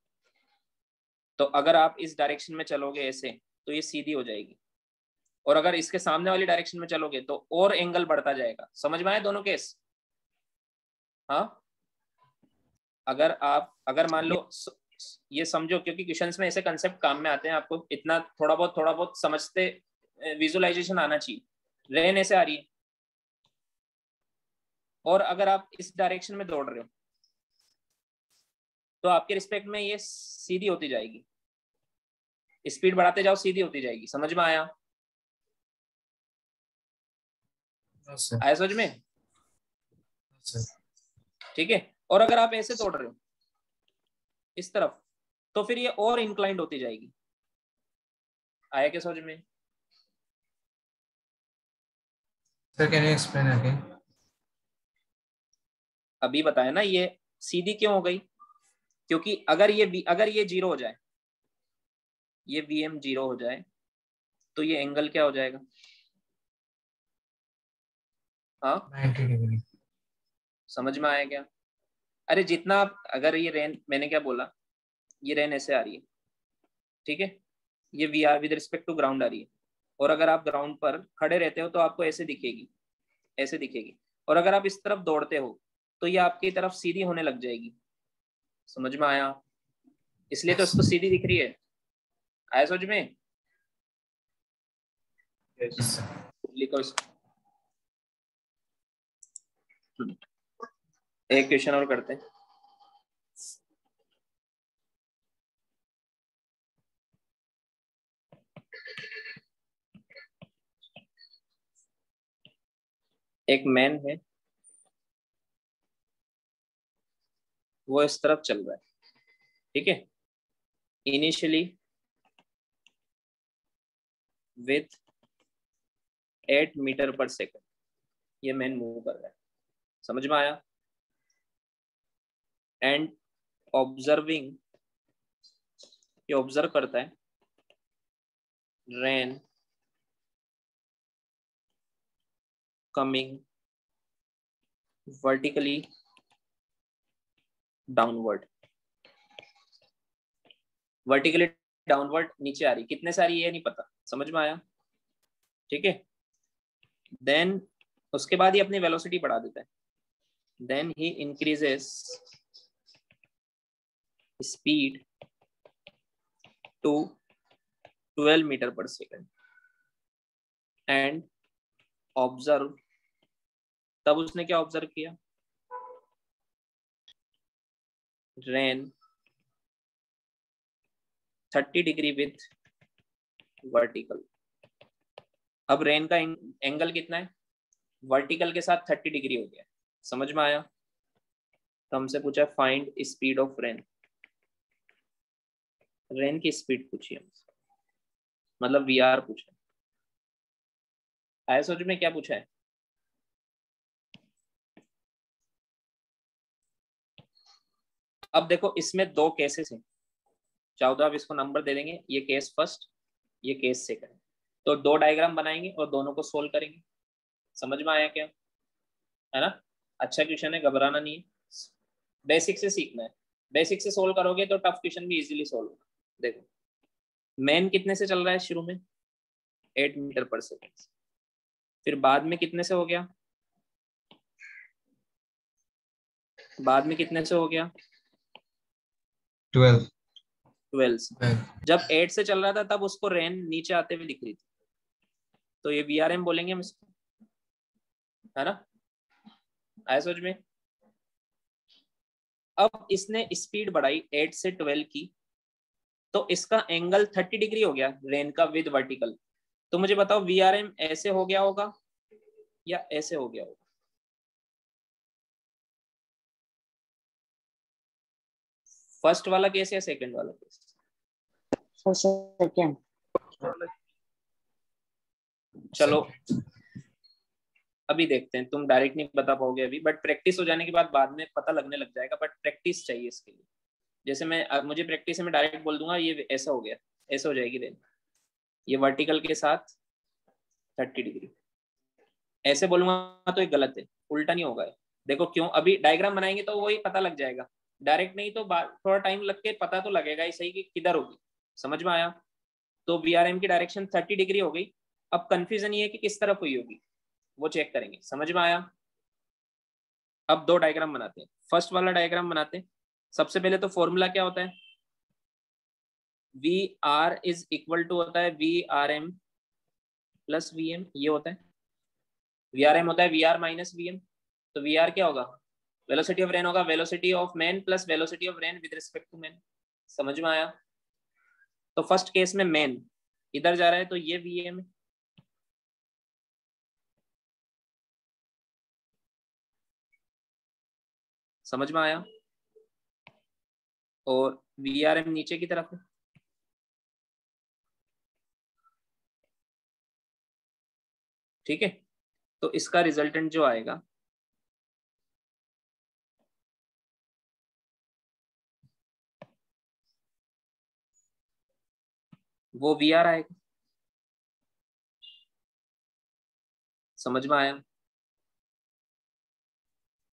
तो अगर आप इस डायरेक्शन में चलोगे ऐसे, तो ये सीधी हो जाएगी, और अगर इसके सामने वाली डायरेक्शन में चलोगे तो और एंगल बढ़ता जाएगा। समझ में आए दोनों केस? हाँ, अगर मान लो, ये समझो, क्योंकि क्वेश्चंस में ऐसे कंसेप्ट काम में आते हैं, आपको इतना थोड़ा बहुत समझते, विजुअलाइजेशन आना चाहिए। रेन ऐसे आ रही है और अगर आप इस डायरेक्शन में दौड़ रहे हो तो आपके रिस्पेक्ट में ये सीधी होती जाएगी। स्पीड बढ़ाते जाओ, सीधी होती जाएगी। समझ में आया? आया समझ में? ठीक है, और अगर आप ऐसे दौड़ रहे हो इस तरफ, तो फिर ये और इंक्लाइंड होती जाएगी। आया क्या समझ में? Sir can you explain again? अभी बताया ना, ये सीधी क्यों हो गई? क्योंकि अगर ये 0 हो जाए, ये VM 0 हो जाए, तो ये एंगल क्या हो जाएगा? हाँ 90 डिग्री। समझ में आया क्या? अरे जितना आप, अगर ये रेन, मैंने क्या बोला, ये रेन ऐसे आ रही है, ठीक है, ये v r with respect to ground आ रही है, और अगर आप ग्राउंड पर खड़े रहते हो तो आपको ऐसे दिखेगी, ऐसे दिखेगी, और अगर आप इस तरफ दौड़ते हो तो ये आपकी तरफ सीधी होने लग जाएगी। समझ में आया? इसलिए तो इसको सीधी दिख रही है। आया समझ में? Yes, sir. लिखो इसको। एक क्वेश्चन और करते हैं। एक मैन है, वो इस तरफ चल रहा है, ठीक है, इनिशियली विथ 8 मीटर पर सेकंड ये मैन मूव कर रहा है। समझ में आया? एंड ऑब्जर्विंग, ये ऑब्जर्व करता है rain coming vertically downward, vertically downward नीचे आ रही, कितने सारी ये नहीं पता। समझ में आया? ठीक है, देन उसके बाद ही अपनी वेलोसिटी बढ़ा देता है, then he increases speed to 12 metre पर सेकंड एंड ऑब्जर्व, तब उसने क्या ऑब्जर्व किया? Rain 30 degree with vertical. अब रेन का एंगल कितना है? वर्टिकल के साथ 30 डिग्री हो गया। समझ में आया? तो हमसे पूछा find speed of rain, rain की स्पीड पूछी हमसे, मतलब वी आर पूछा। आया समझ में क्या पूछा है? अब देखो इसमें दो केसेस हैं, चाहो तो आप इसको नंबर दे देंगे, ये केस फर्स्ट, ये केस सेकंड, तो दो डायग्राम बनाएंगे और दोनों को सोल्व करेंगे। समझ में आया क्या? है ना? अच्छा क्वेश्चन है, घबराना नहीं है, बेसिक से सीखना है, बेसिक से सोल्व करोगे तो टफ क्वेश्चन भी इजीली सोल्व होगा। देखो मैन कितने से चल रहा है शुरू में? 8 मीटर पर सेकेंड, फिर बाद में कितने से हो गया? बाद में कितने से हो गया? 12। 12 से। जब 8 से चल रहा था तब उसको रेन नीचे आते हुए दिख रही थी, तो ये वीआरएम बोलेंगे हम इसको, है ना? आया समझ में? अब इसने स्पीड बढ़ाई 8 से 12 की, तो इसका एंगल 30 डिग्री हो गया रेन का विद वर्टिकल। तो मुझे बताओ वीआरएम ऐसे हो गया होगा या ऐसे हो गया होगा? फर्स्ट वाला केस या सेकंड वाला केस? सेकंड। चलो अभी देखते हैं, तुम डायरेक्ट नहीं बता पाओगे अभी, बट प्रैक्टिस हो जाने के बाद में पता लगने लग जाएगा, बट प्रैक्टिस चाहिए इसके लिए। जैसे मैं, मुझे प्रैक्टिस में डायरेक्ट बोल दूंगा ये ऐसा हो गया, ऐसा हो जाएगी रेन, ये वर्टिकल के साथ 30 डिग्री, ऐसे बोलूंगा तो ये गलत है, उल्टा नहीं होगा। देखो क्यों, अभी डायग्राम बनाएंगे तो वही पता लग जाएगा, डायरेक्ट नहीं तो थोड़ा टाइम लग के पता तो लगेगा ही सही कि किधर होगी। समझ में आया? तो वीआरएम की डायरेक्शन 30 डिग्री हो गई, अब कंफ्यूजन ये है कि किस तरफ हुई होगी, वो चेक करेंगे। समझ में आया? अब दो डायग्राम बनाते हैं, फर्स्ट वाला डायग्राम बनाते हैं। सबसे पहले तो फॉर्मूला क्या होता है? V R is equal to होता है V R M plus V M, ये होता है। वी आर एम होता है V R minus V M, तो वी आर क्या होगा? वेलोसिटी ऑफ रेन होगा velocity of man plus velocity of rain with respect to man. समझ में आया? तो फर्स्ट केस में मैन इधर जा रहा है तो ये वी एम है, समझ में आया? और वी आर एम नीचे की तरफ है, ठीक है। तो इसका रिजल्टेंट जो आएगा वो वी आर आएगा। समझ में आया?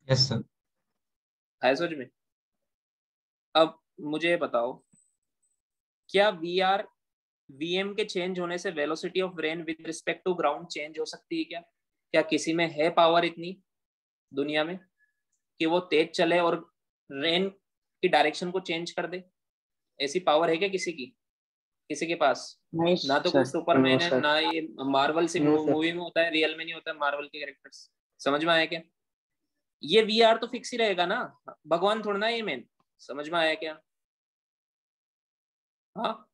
Yes sir. आया समझ में? अब मुझे ये बताओ, क्या वी आर वीएम के चेंज होने से velocity of rain with respect to ground change हो सकती है क्या? क्या किसी में है पावर इतनी दुनिया में कि वो तेज चले और रेन की डायरेक्शन को चेंज कर दे? ऐसी पावर है क्या किसी की, किसी के पास? नहीं ना तो कोई सर, नो सुपरमैन है, सर, ना ये मार्वल से नो सर। मूवी में होता है, रियल में नहीं होता है मार्वल के कैरेक्टर्स। समझ में आया क्या? ये वी आर तो फिक्स ही रहेगा ना, भगवान थोड़ा ना ये मेन। समझ में आया क्या? हाँ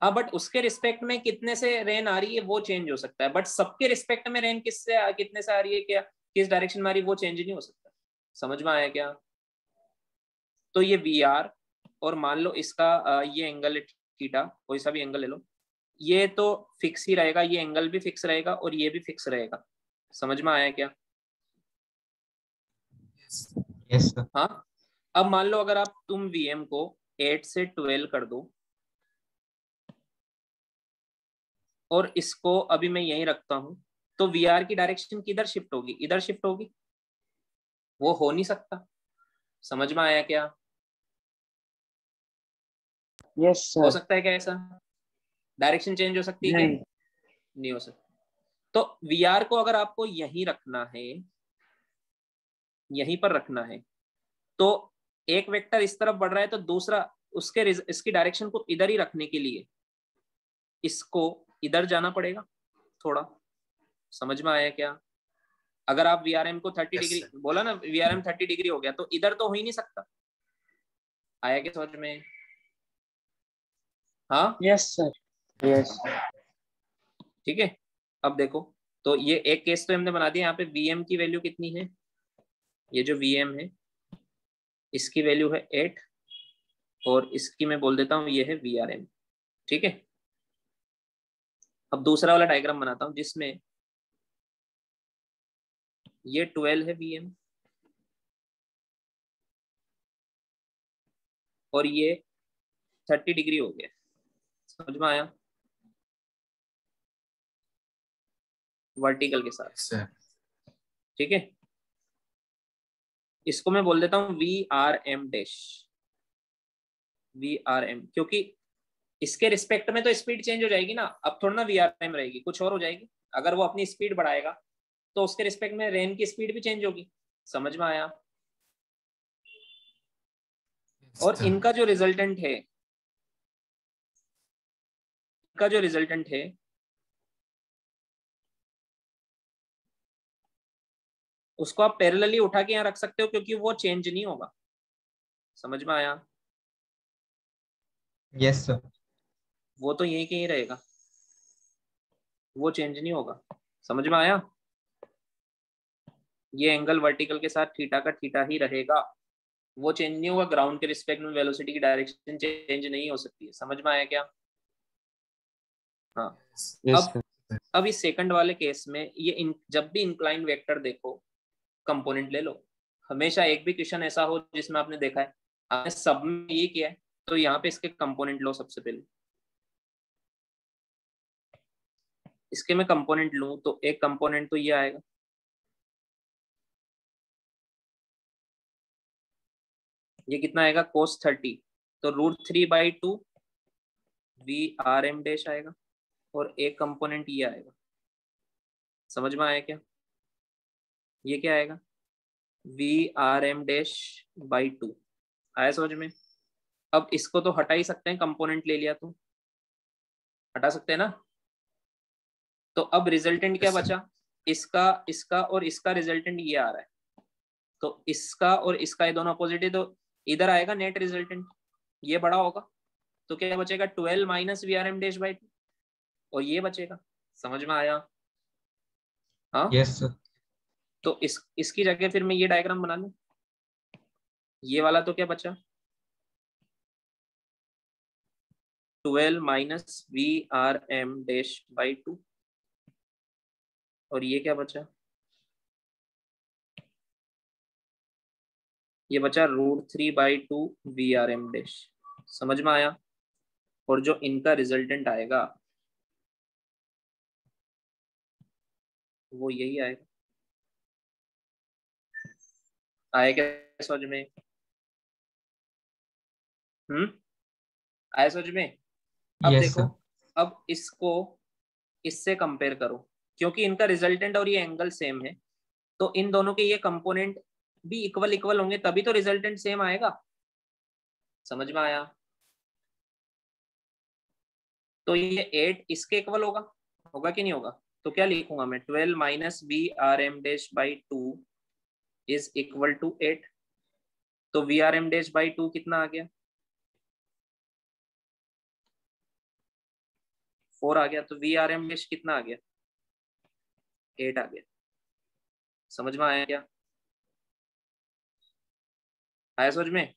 हाँ, बट उसके रिस्पेक्ट में कितने से रेन आ रही है वो चेंज हो सकता है, बट सबके रिस्पेक्ट में रेन किससे कितने से आ रही है, क्या किस डायरेक्शन में आ रही है वो चेंज नहीं हो सकता। समझ में आया क्या? तो ये वी आर, और मान लो इसका ये एंगल थीटा, कोई सा भी एंगल ले लो, ये तो फिक्स ही रहेगा, ये एंगल भी फिक्स रहेगा और ये भी फिक्स रहेगा। समझ में आया क्या? Yes sir. हाँ। अब मान लो अगर आप तुम वीएम को 8 से 12 कर दो और इसको अभी मैं यहीं रखता हूं, तो वीआर की डायरेक्शन किधर शिफ्ट होगी? इधर शिफ्ट होगी। वो हो नहीं सकता। समझ में आया क्या? यस हो सर। सकता है क्या ऐसा? डायरेक्शन चेंज हो सकती है क्या? नहीं। नहीं हो सकता। तो वीआर को अगर आपको यहीं रखना है, यहीं पर रखना है, तो एक वेक्टर इस तरफ बढ़ रहा है तो दूसरा उसके इसकी डायरेक्शन को इधर ही रखने के लिए इसको इधर जाना पड़ेगा थोड़ा। समझ में आया क्या? अगर आप वीआरएम को 30 डिग्री सर। बोला ना, वीआरएम 30 डिग्री हो गया तो इधर तो हो ही नहीं सकता। आया क्या समझ में? हाँ यस सर। यस। ठीक है। अब देखो, तो ये एक केस तो हमने बना दिया। यहाँ पे वीएम की वैल्यू कितनी है? ये जो वीएम है इसकी वैल्यू है 8, और इसकी मैं बोल देता हूँ ये है वीआरएम। ठीक है। अब दूसरा वाला डायग्राम बनाता हूँ जिसमें ये 12 है वीएम और ये 30 डिग्री हो गया। समझ में आया? वर्टिकल के साथ। Yes sir. ठीक है। इसको मैं बोल देता हूँ V R M dash, V R M, क्योंकि इसके रिस्पेक्ट में तो स्पीड चेंज हो जाएगी ना। अब थोड़ा ना वी आर एम रहेगी, कुछ और हो जाएगी। अगर वो अपनी स्पीड बढ़ाएगा तो उसके रिस्पेक्ट में रेन की स्पीड भी चेंज होगी। समझ में आया? यस और सर। इनका जो रिजल्टेंट है, इनका जो रिजल्टेंट है उसको आप पैरेलली उठा के यहाँ रख सकते हो क्योंकि वो चेंज नहीं होगा। समझ में आया? Yes sir. वो तो यही के ही रहेगा, वो चेंज नहीं होगा। समझ में आया? ये एंगल वर्टिकल के साथ थीटा का थीटा ही रहेगा, वो चेंज नहीं होगा। ग्राउंड के रिस्पेक्ट में वेलोसिटी की डायरेक्शन चेंज नहीं हो सकती है। समझ में आया क्या? हाँ। यस अब सर। अब इस सेकंड वाले केस में ये जब भी इंक्लाइन वेक्टर देखो, कंपोनेंट ले लो। हमेशा एक भी क्वेश्चन ऐसा हो जिसमें आपने देखा है आपने सब में ये किया है, तो यहाँ पे इसके कंपोनेंट लो सबसे पहले। इसके मैं कंपोनेंट लूं तो एक कंपोनेंट तो ये आएगा, ये कितना आएगा? cos 30, तो √3/2 वी आर एम डैश आएगा, और एक कंपोनेंट ये आएगा। समझ में आया क्या? ये क्या आएगा? V R M dash by 2। आया समझ में? अब इसको तो हटा ही सकते हैं, कंपोनेंट ले लिया तो हटा सकते हैं ना। तो अब रिजल्टेंट क्या यस सर। बचा? इसका, इसका और इसका रिजल्टेंट ये आ रहा है, तो इसका और इसका ये दोनों अपोजिट है, तो इधर आएगा नेट रिजल्टेंट, ये बड़ा होगा। तो क्या बचेगा? 12 minus V R M dash by 2, और ये बचेगा। समझ में आया? हाँ। Yes sir. तो इसकी जगह फिर मैं ये डायग्राम बना लूं। ये वाला तो क्या बचा? 12 minus V R M dash by 2, और ये क्या बचा? ये बचा √3/2 वी आर एम डैश। समझ में आया? और जो इनका रिजल्टेंट आएगा वो यही आएगा। आया क्या समझ में? आया समझ में? अब Yes, देखो, sir. अब इसको इससे कंपेयर करो, क्योंकि इनका रिजल्टेंट और ये एंगल सेम है, तो इन दोनों के ये कंपोनेंट भी इक्वल इक्वल होंगे, तभी तो रिजल्टेंट सेम आएगा। समझ में आया? तो ये 8 इसके इक्वल होगा, होगा कि नहीं होगा? तो क्या लिखूंगा मैं, 12 minus V R M dash by 2 is equal to 8। तो V R M dash by 2 कितना आ गया? 4 आ गया। तो वी आर एम डैश कितना आ गया? 8 आ गया। समझ में आया क्या? आया समझ में?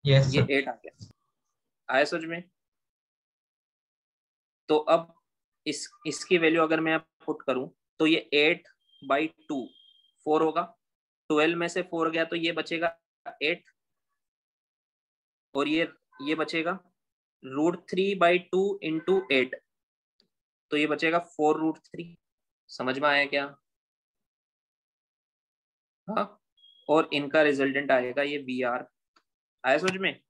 Yes, ये sir. 8 आ गया। आया समझ में? तो अब इसकी वैल्यू अगर मैं पुट करूं तो ये 8 बाई 2 4 होगा। 12 में से 4 गया तो ये बचेगा 8, और ये बचेगा √3/2 इंटू 8, तो ये बचेगा 4√3। समझ में आया क्या? हाँ। और इनका रिजल्टेंट आएगा ये वी आर। आया समझ में?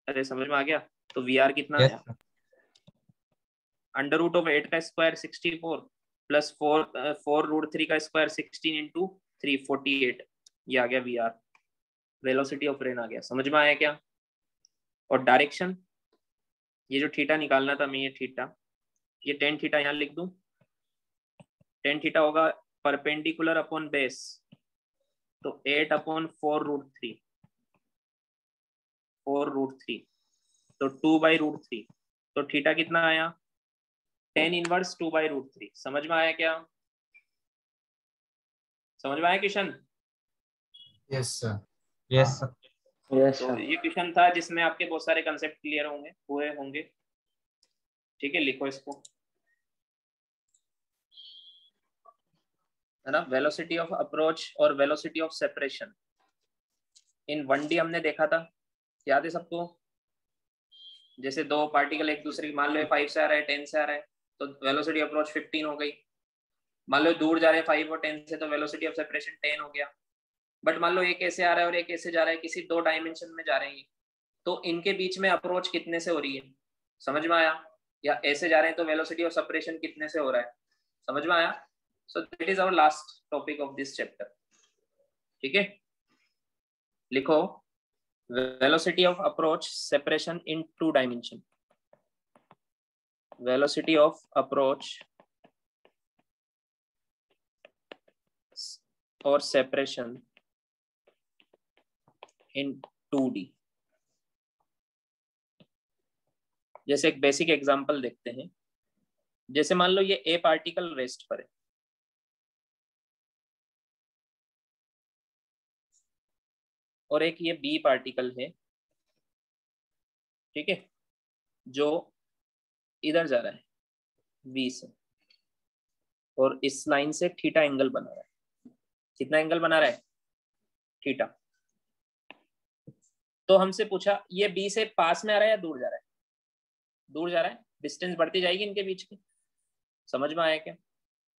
अरे समझ में आ गया? तो वी आर कितना Yes, आया? sir. √8 का स्क्वायर 64 प्लस 4√3 का स्क्वायर 16 इंटू 3 48, ये आ गया v r. Velocity of rain आ गया। समझ में आया क्या? और डायरेक्शन, ये जो थीटा निकालना था मैं, ये थीटा, ये tan थीटा यहाँ लिख दूं। tan थीटा होगा परपेंडिकुलर अपॉन बेस, तो 8/4√3, 4√3, तो 2/√3, तो थीटा कितना आया? tan inverse 2/√3। समझ में आया क्या? समझ में आया question? Yes, sir. Yes, sir. Yes, तो sir. ये क्वेश्चन था जिसमें आपके बहुत सारे कंसेप्ट क्लियर हुए होंगे। ठीक है, लिखो इसको, है ना। वेलोसिटी ऑफ अप्रोच और velocity of separation in 1D हमने देखा था, याद है सबको? जैसे दो पार्टिकल एक दूसरे की, मान लो 5 से आ रहा है 10 से आ रहा है, तो वेलोसिटी अप्रोच 15 हो गई। मान लो दूर जा रहे हैं 5 और 10 से, तो वेलोसिटी ऑफ सेपरेशन 10 हो गया। बट मान लो एक ऐसे आ रहा है और एक ऐसे जा रहा है, किसी 2 डायमेंशन में जा रहे हैं, तो इनके बीच में अप्रोच कितने से हो रही है? समझ में आया? या ऐसे जा रहे हैं तो वेलोसिटी ऑफ सेपरेशन कितने से हो रहा है? समझ में आया? So that is our last topic of this chapter. ठीक है, लिखो velocity of approach separation in 2 dimension, velocity of approach or separation in 2D। जैसे एक बेसिक एग्जांपल देखते हैं। जैसे मान लो ये ए पार्टिकल रेस्ट पर है, और एक ये बी पार्टिकल है, ठीक है, जो इधर जा रहा है बी से, और इस लाइन से थीटा एंगल बना रहा है। कितना एंगल बना रहा है? थीटा। तो हमसे पूछा ये बी से पास में आ रहा है या दूर जा रहा है? दूर जा रहा है, डिस्टेंस बढ़ती जाएगी इनके बीच की। समझ में आया क्या?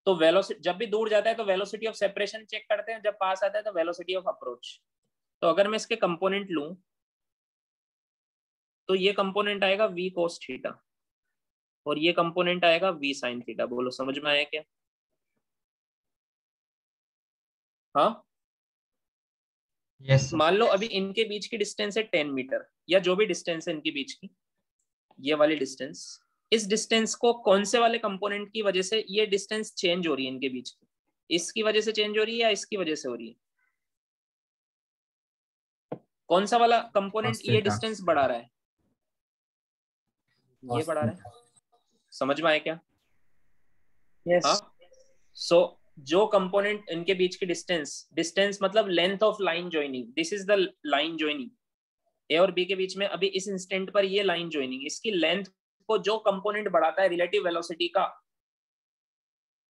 तो वेलोसिटी जब भी दूर जाता है तो वेलोसिटी ऑफ सेपरेशन चेक करते हैं, जब पास आता है तो वेलोसिटी ऑफ अप्रोच। तो अगर मैं इसके कंपोनेंट लूं तो ये कंपोनेंट आएगा v cos थीटा, और ये कंपोनेंट आएगा v sin थीटा। बोलो समझ में आया क्या? हाँ। Yes, sir. मान लो अभी इनके बीच की डिस्टेंस है 10 मीटर, या जो भी डिस्टेंस है इनके बीच की, ये वाली डिस्टेंस। इस डिस्टेंस को कौन से वाले कंपोनेंट की वजह से ये डिस्टेंस चेंज हो रही है इनके बीच की? इसकी वजह से चेंज हो रही है या इसकी वजह से हो रही है? कौन सा वाला कंपोनेंट Cos ये theta. डिस्टेंस बढ़ा रहा है? ये Cos बढ़ा रहा है। theta. समझ में आया क्या? Yes. हाँ। सो जो कंपोनेंट इनके बीच की डिस्टेंस मतलब length of line joining, this is the line joining A और बी के बीच में। अभी इस इंस्टेंट पर ये लाइन ज्वाइनिंग, इसकी लेंथ को जो कंपोनेंट बढ़ाता है रिलेटिव वेलोसिटी का,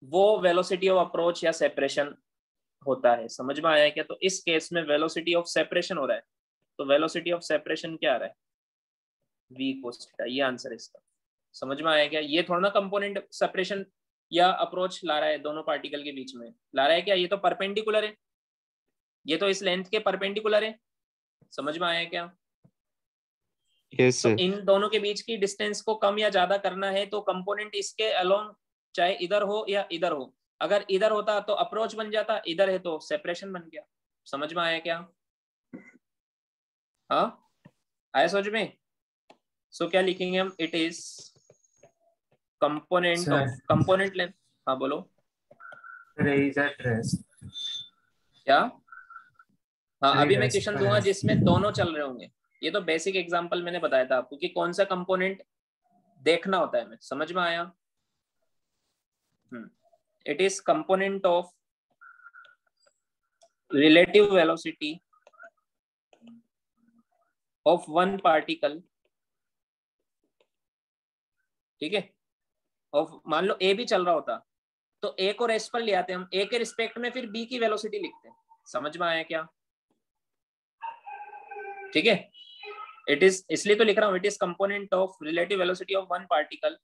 वो वेलोसिटी ऑफ अप्रोच या सेपरेशन होता है। समझ में आया क्या? तो इस केस में वेलोसिटी ऑफ सेपरेशन हो रहा है, तो वेलोसिटी ऑफ सेपरेशन क्या आ रहा है? v cos theta. ये आंसर है इसका। समझ में आया क्या? ये थोड़ा ना कंपोनेंट सेपरेशन या अप्रोच ला रहा है दोनों पार्टिकल के बीच में, ला रहा है क्या? ये तो परपेंडिकुलर है, ये तो इस लेंथ के परपेंडिकुलर है। समझ में आया क्या? यस तो सर। इन दोनों के बीच की डिस्टेंस को कम या ज्यादा करना है तो कंपोनेंट इसके अलोंग, चाहे इधर हो या इधर हो, अगर इधर होता तो अप्रोच बन जाता, इधर है तो सेपरेशन बन गया। समझ में आया क्या? हाँ आया समझ में? सो क्या लिखेंगे हम? It is component Sir. Of, component length. हाँ बोलो There is a trace. क्या? हाँ Three अभी मैं days क्वेश्चन per दूंगा day. जिसमें दोनों चल रहे होंगे। ये तो बेसिक एग्जांपल मैंने बताया था आपको कि कौन सा कंपोनेंट देखना होता है। मैं समझ में आया? It is component of relative velocity of one particle, ठीक है? ऑफ, मान लो ए भी चल रहा होता तो ए को रेस्ट पर ले आते हम, ए के रिस्पेक्ट में फिर बी की वेलोसिटी लिखते हैं। समझ में आया क्या? ठीक है, इट इज, इसलिए तो लिख रहा हूं, it is component of relative velocity of one particle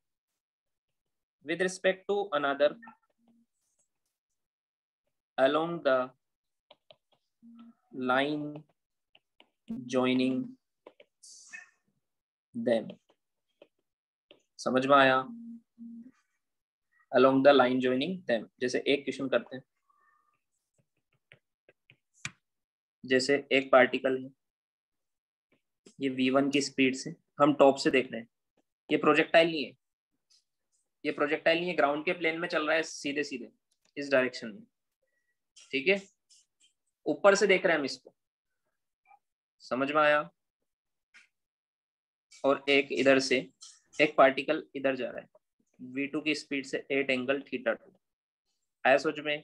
with respect to another along the line joining them। समझ में आया? along the line joining them। जैसे एक क्वेश्चन करते हैं, जैसे एक पार्टिकल है, ये v1 की स्पीड से, हम टॉप से देख रहे हैं, ये प्रोजेक्टाइल नहीं है, ये प्रोजेक्टाइल नहीं है, ग्राउंड के प्लेन में चल रहा है सीधे सीधे इस डायरेक्शन में, ठीक है? ऊपर से देख रहे हैं हम इसको। समझ में आया? और एक इधर से, एक पार्टिकल इधर जा रहा है v2 की स्पीड से 8 एंगल थीटा 2। आया सोच में?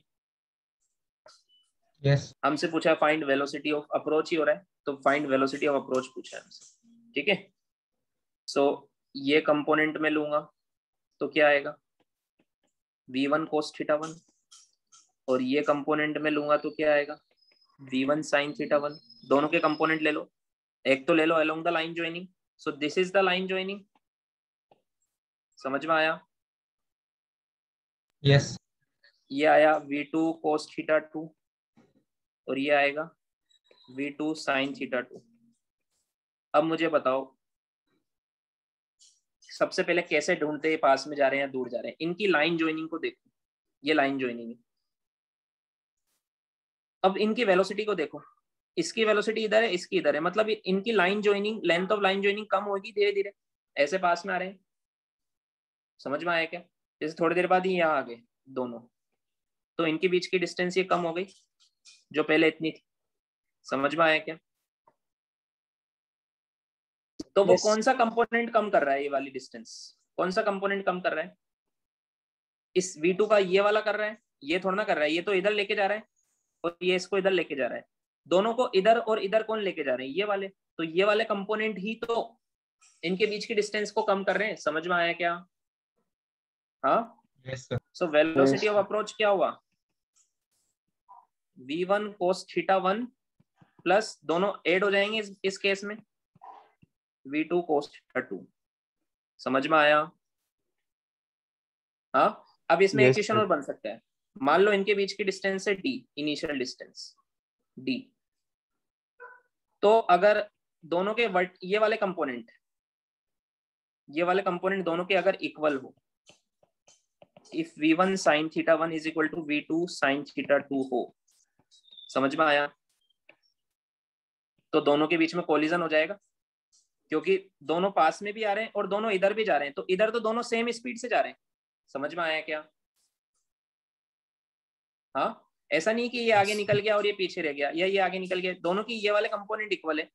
यस हमसे पूछा फाइंड वेलोसिटी ऑफ अप्रोच ही हो रहा है, तो फाइंड वेलोसिटी ऑफ अप्रोच पूछा है हमसे, ठीक है? सो ये कंपोनेंट में लूंगा तो क्या आएगा? v1 cos थीटा 1, और ये कंपोनेंट में लूंगा तो क्या आएगा? v1 sin theta 1। दोनों के कंपोनेंट ले लो, एक तो ले लो along the line joining, so this is the line joining. समझ में आया? यस ये आया v2 cos थीटा 2 और ये आएगा v2 sin थीटा 2। अब मुझे बताओ सबसे पहले कैसे ढूंढते हैं, पास में जा रहे हैं या दूर जा रहे हैं? इनकी लाइन ज्वाइनिंग को देखो, ये लाइन ज्वाइनिंग है। अब इनकी वेलोसिटी को देखो, इसकी वेलोसिटी इधर है, इसकी इधर है, मतलब इनकी line joining, length of line joining कम होगी धीरे धीरे, ऐसे पास में आ रहे हैं। समझ में आया क्या? जैसे थोड़ी देर बाद ही यहाँ आ गए दोनों, तो इनके बीच की डिस्टेंस ये कम हो गई जो पहले इतनी थी। समझ में आया क्या? तो वो कौन सा कंपोनेंट कम कर रहा है? ये वाली डिस्टेंस कौन सा कंपोनेंट कम कर रहा है? इस v2 का ये वाला कर रहा है, ये थोड़ा ना कर रहा है, ये तो इधर लेके जा रहा है और ये इसको इधर लेके जा रहा है। दोनों को इधर और इधर कौन लेके जा रहे हैं? ये वाले। तो ये वाले कंपोनेंट ही तो इनके बीच की डिस्टेंस को कम कर रहे हैं। समझ में आया क्या? हाँ yes sir so velocity of approach क्या हुआ? v1 cos थीटा 1 प्लस दोनों ऐड हो जाएंगे इस केस में v2 cos थीटा 2। समझ में आया? हाँ अब इसमें एक Yes, क्वेश्चन sir. और बन सकता है। मान लो इनके बीच की डिस्टेंस है d, इनिशियल डिस्टेंस d, तो अगर दोनों के ये वाले कंपोनेंट दोनों के अगर इक्वल हो, if v1 sin theta 1 is equal to v2 sin theta 2 हो, समझ में आया? तो दोनों के बीच में कोलिजन हो जाएगा, क्योंकि दोनों पास में भी आ रहे हैं और दोनों इधर भी जा रहे हैं, तो इधर तो दोनों सेम स्पीड से जा रहे हैं। समझ में आया क्या? हाँ ऐसा नहीं कि ये आगे निकल गया और ये पीछे रह गया, या ये आगे निकल गया, दोनों की ये वाले कंपोनेंट इक्वल है,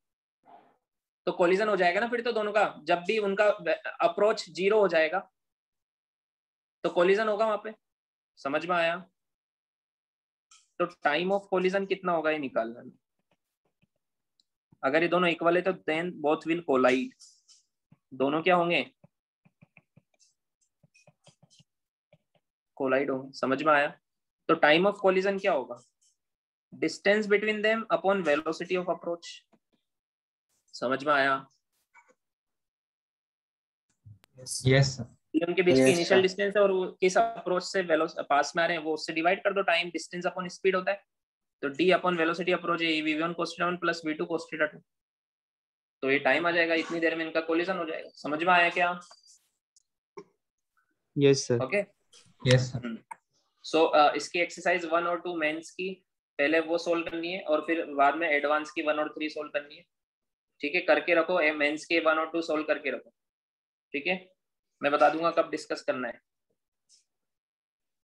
तो कोलिजन हो जाएगा ना फिर तो दोनों का। जब भी उनका अप्रोच 0 हो जाएगा तो कोलिजन होगा वहां पे। समझ में आया? तो टाइम ऑफ कोलिजन कितना होगा ये निकालना है। अगर ये दोनों इक्वल है तो देन बोथ विल कोलाइड, दोनों क्या होंगे? कोलाइड होंगे। समझ में आया? तो टाइम ऑफ कोलिजन क्या होगा? Distance between them upon velocity of approach. समझ में आया? यस सर ये उनके बीच की Yes, इनिशियल sir. डिस्टेंस है और वो किस अप्रोच से पास में आ रहे हैं वो उससे डिवाइड कर दो, टाइम डिस्टेंस अपॉन स्पीड होता है, तो d अपॉन वेलोसिटी अप्रोच है v1 cos θ1 plus v2 cos θ2, तो ये टाइम आ जाएगा, इतनी देर में इनका कोलिजन हो जाएगा। समझ में आया क्या? Yes, sir. Okay. Yes, sir. सो इसकी एक्सरसाइज 1 और 2 मेंस की पहले वो सोल्व करनी है और फिर बाद में एडवांस की 1 और 3 सोल्व करनी है। ठीक है, करके रखो, मेंस के 1 और 2 सोल्व करके रखो। ठीक है, मैं बता दूंगा कब डिस्कस करना है।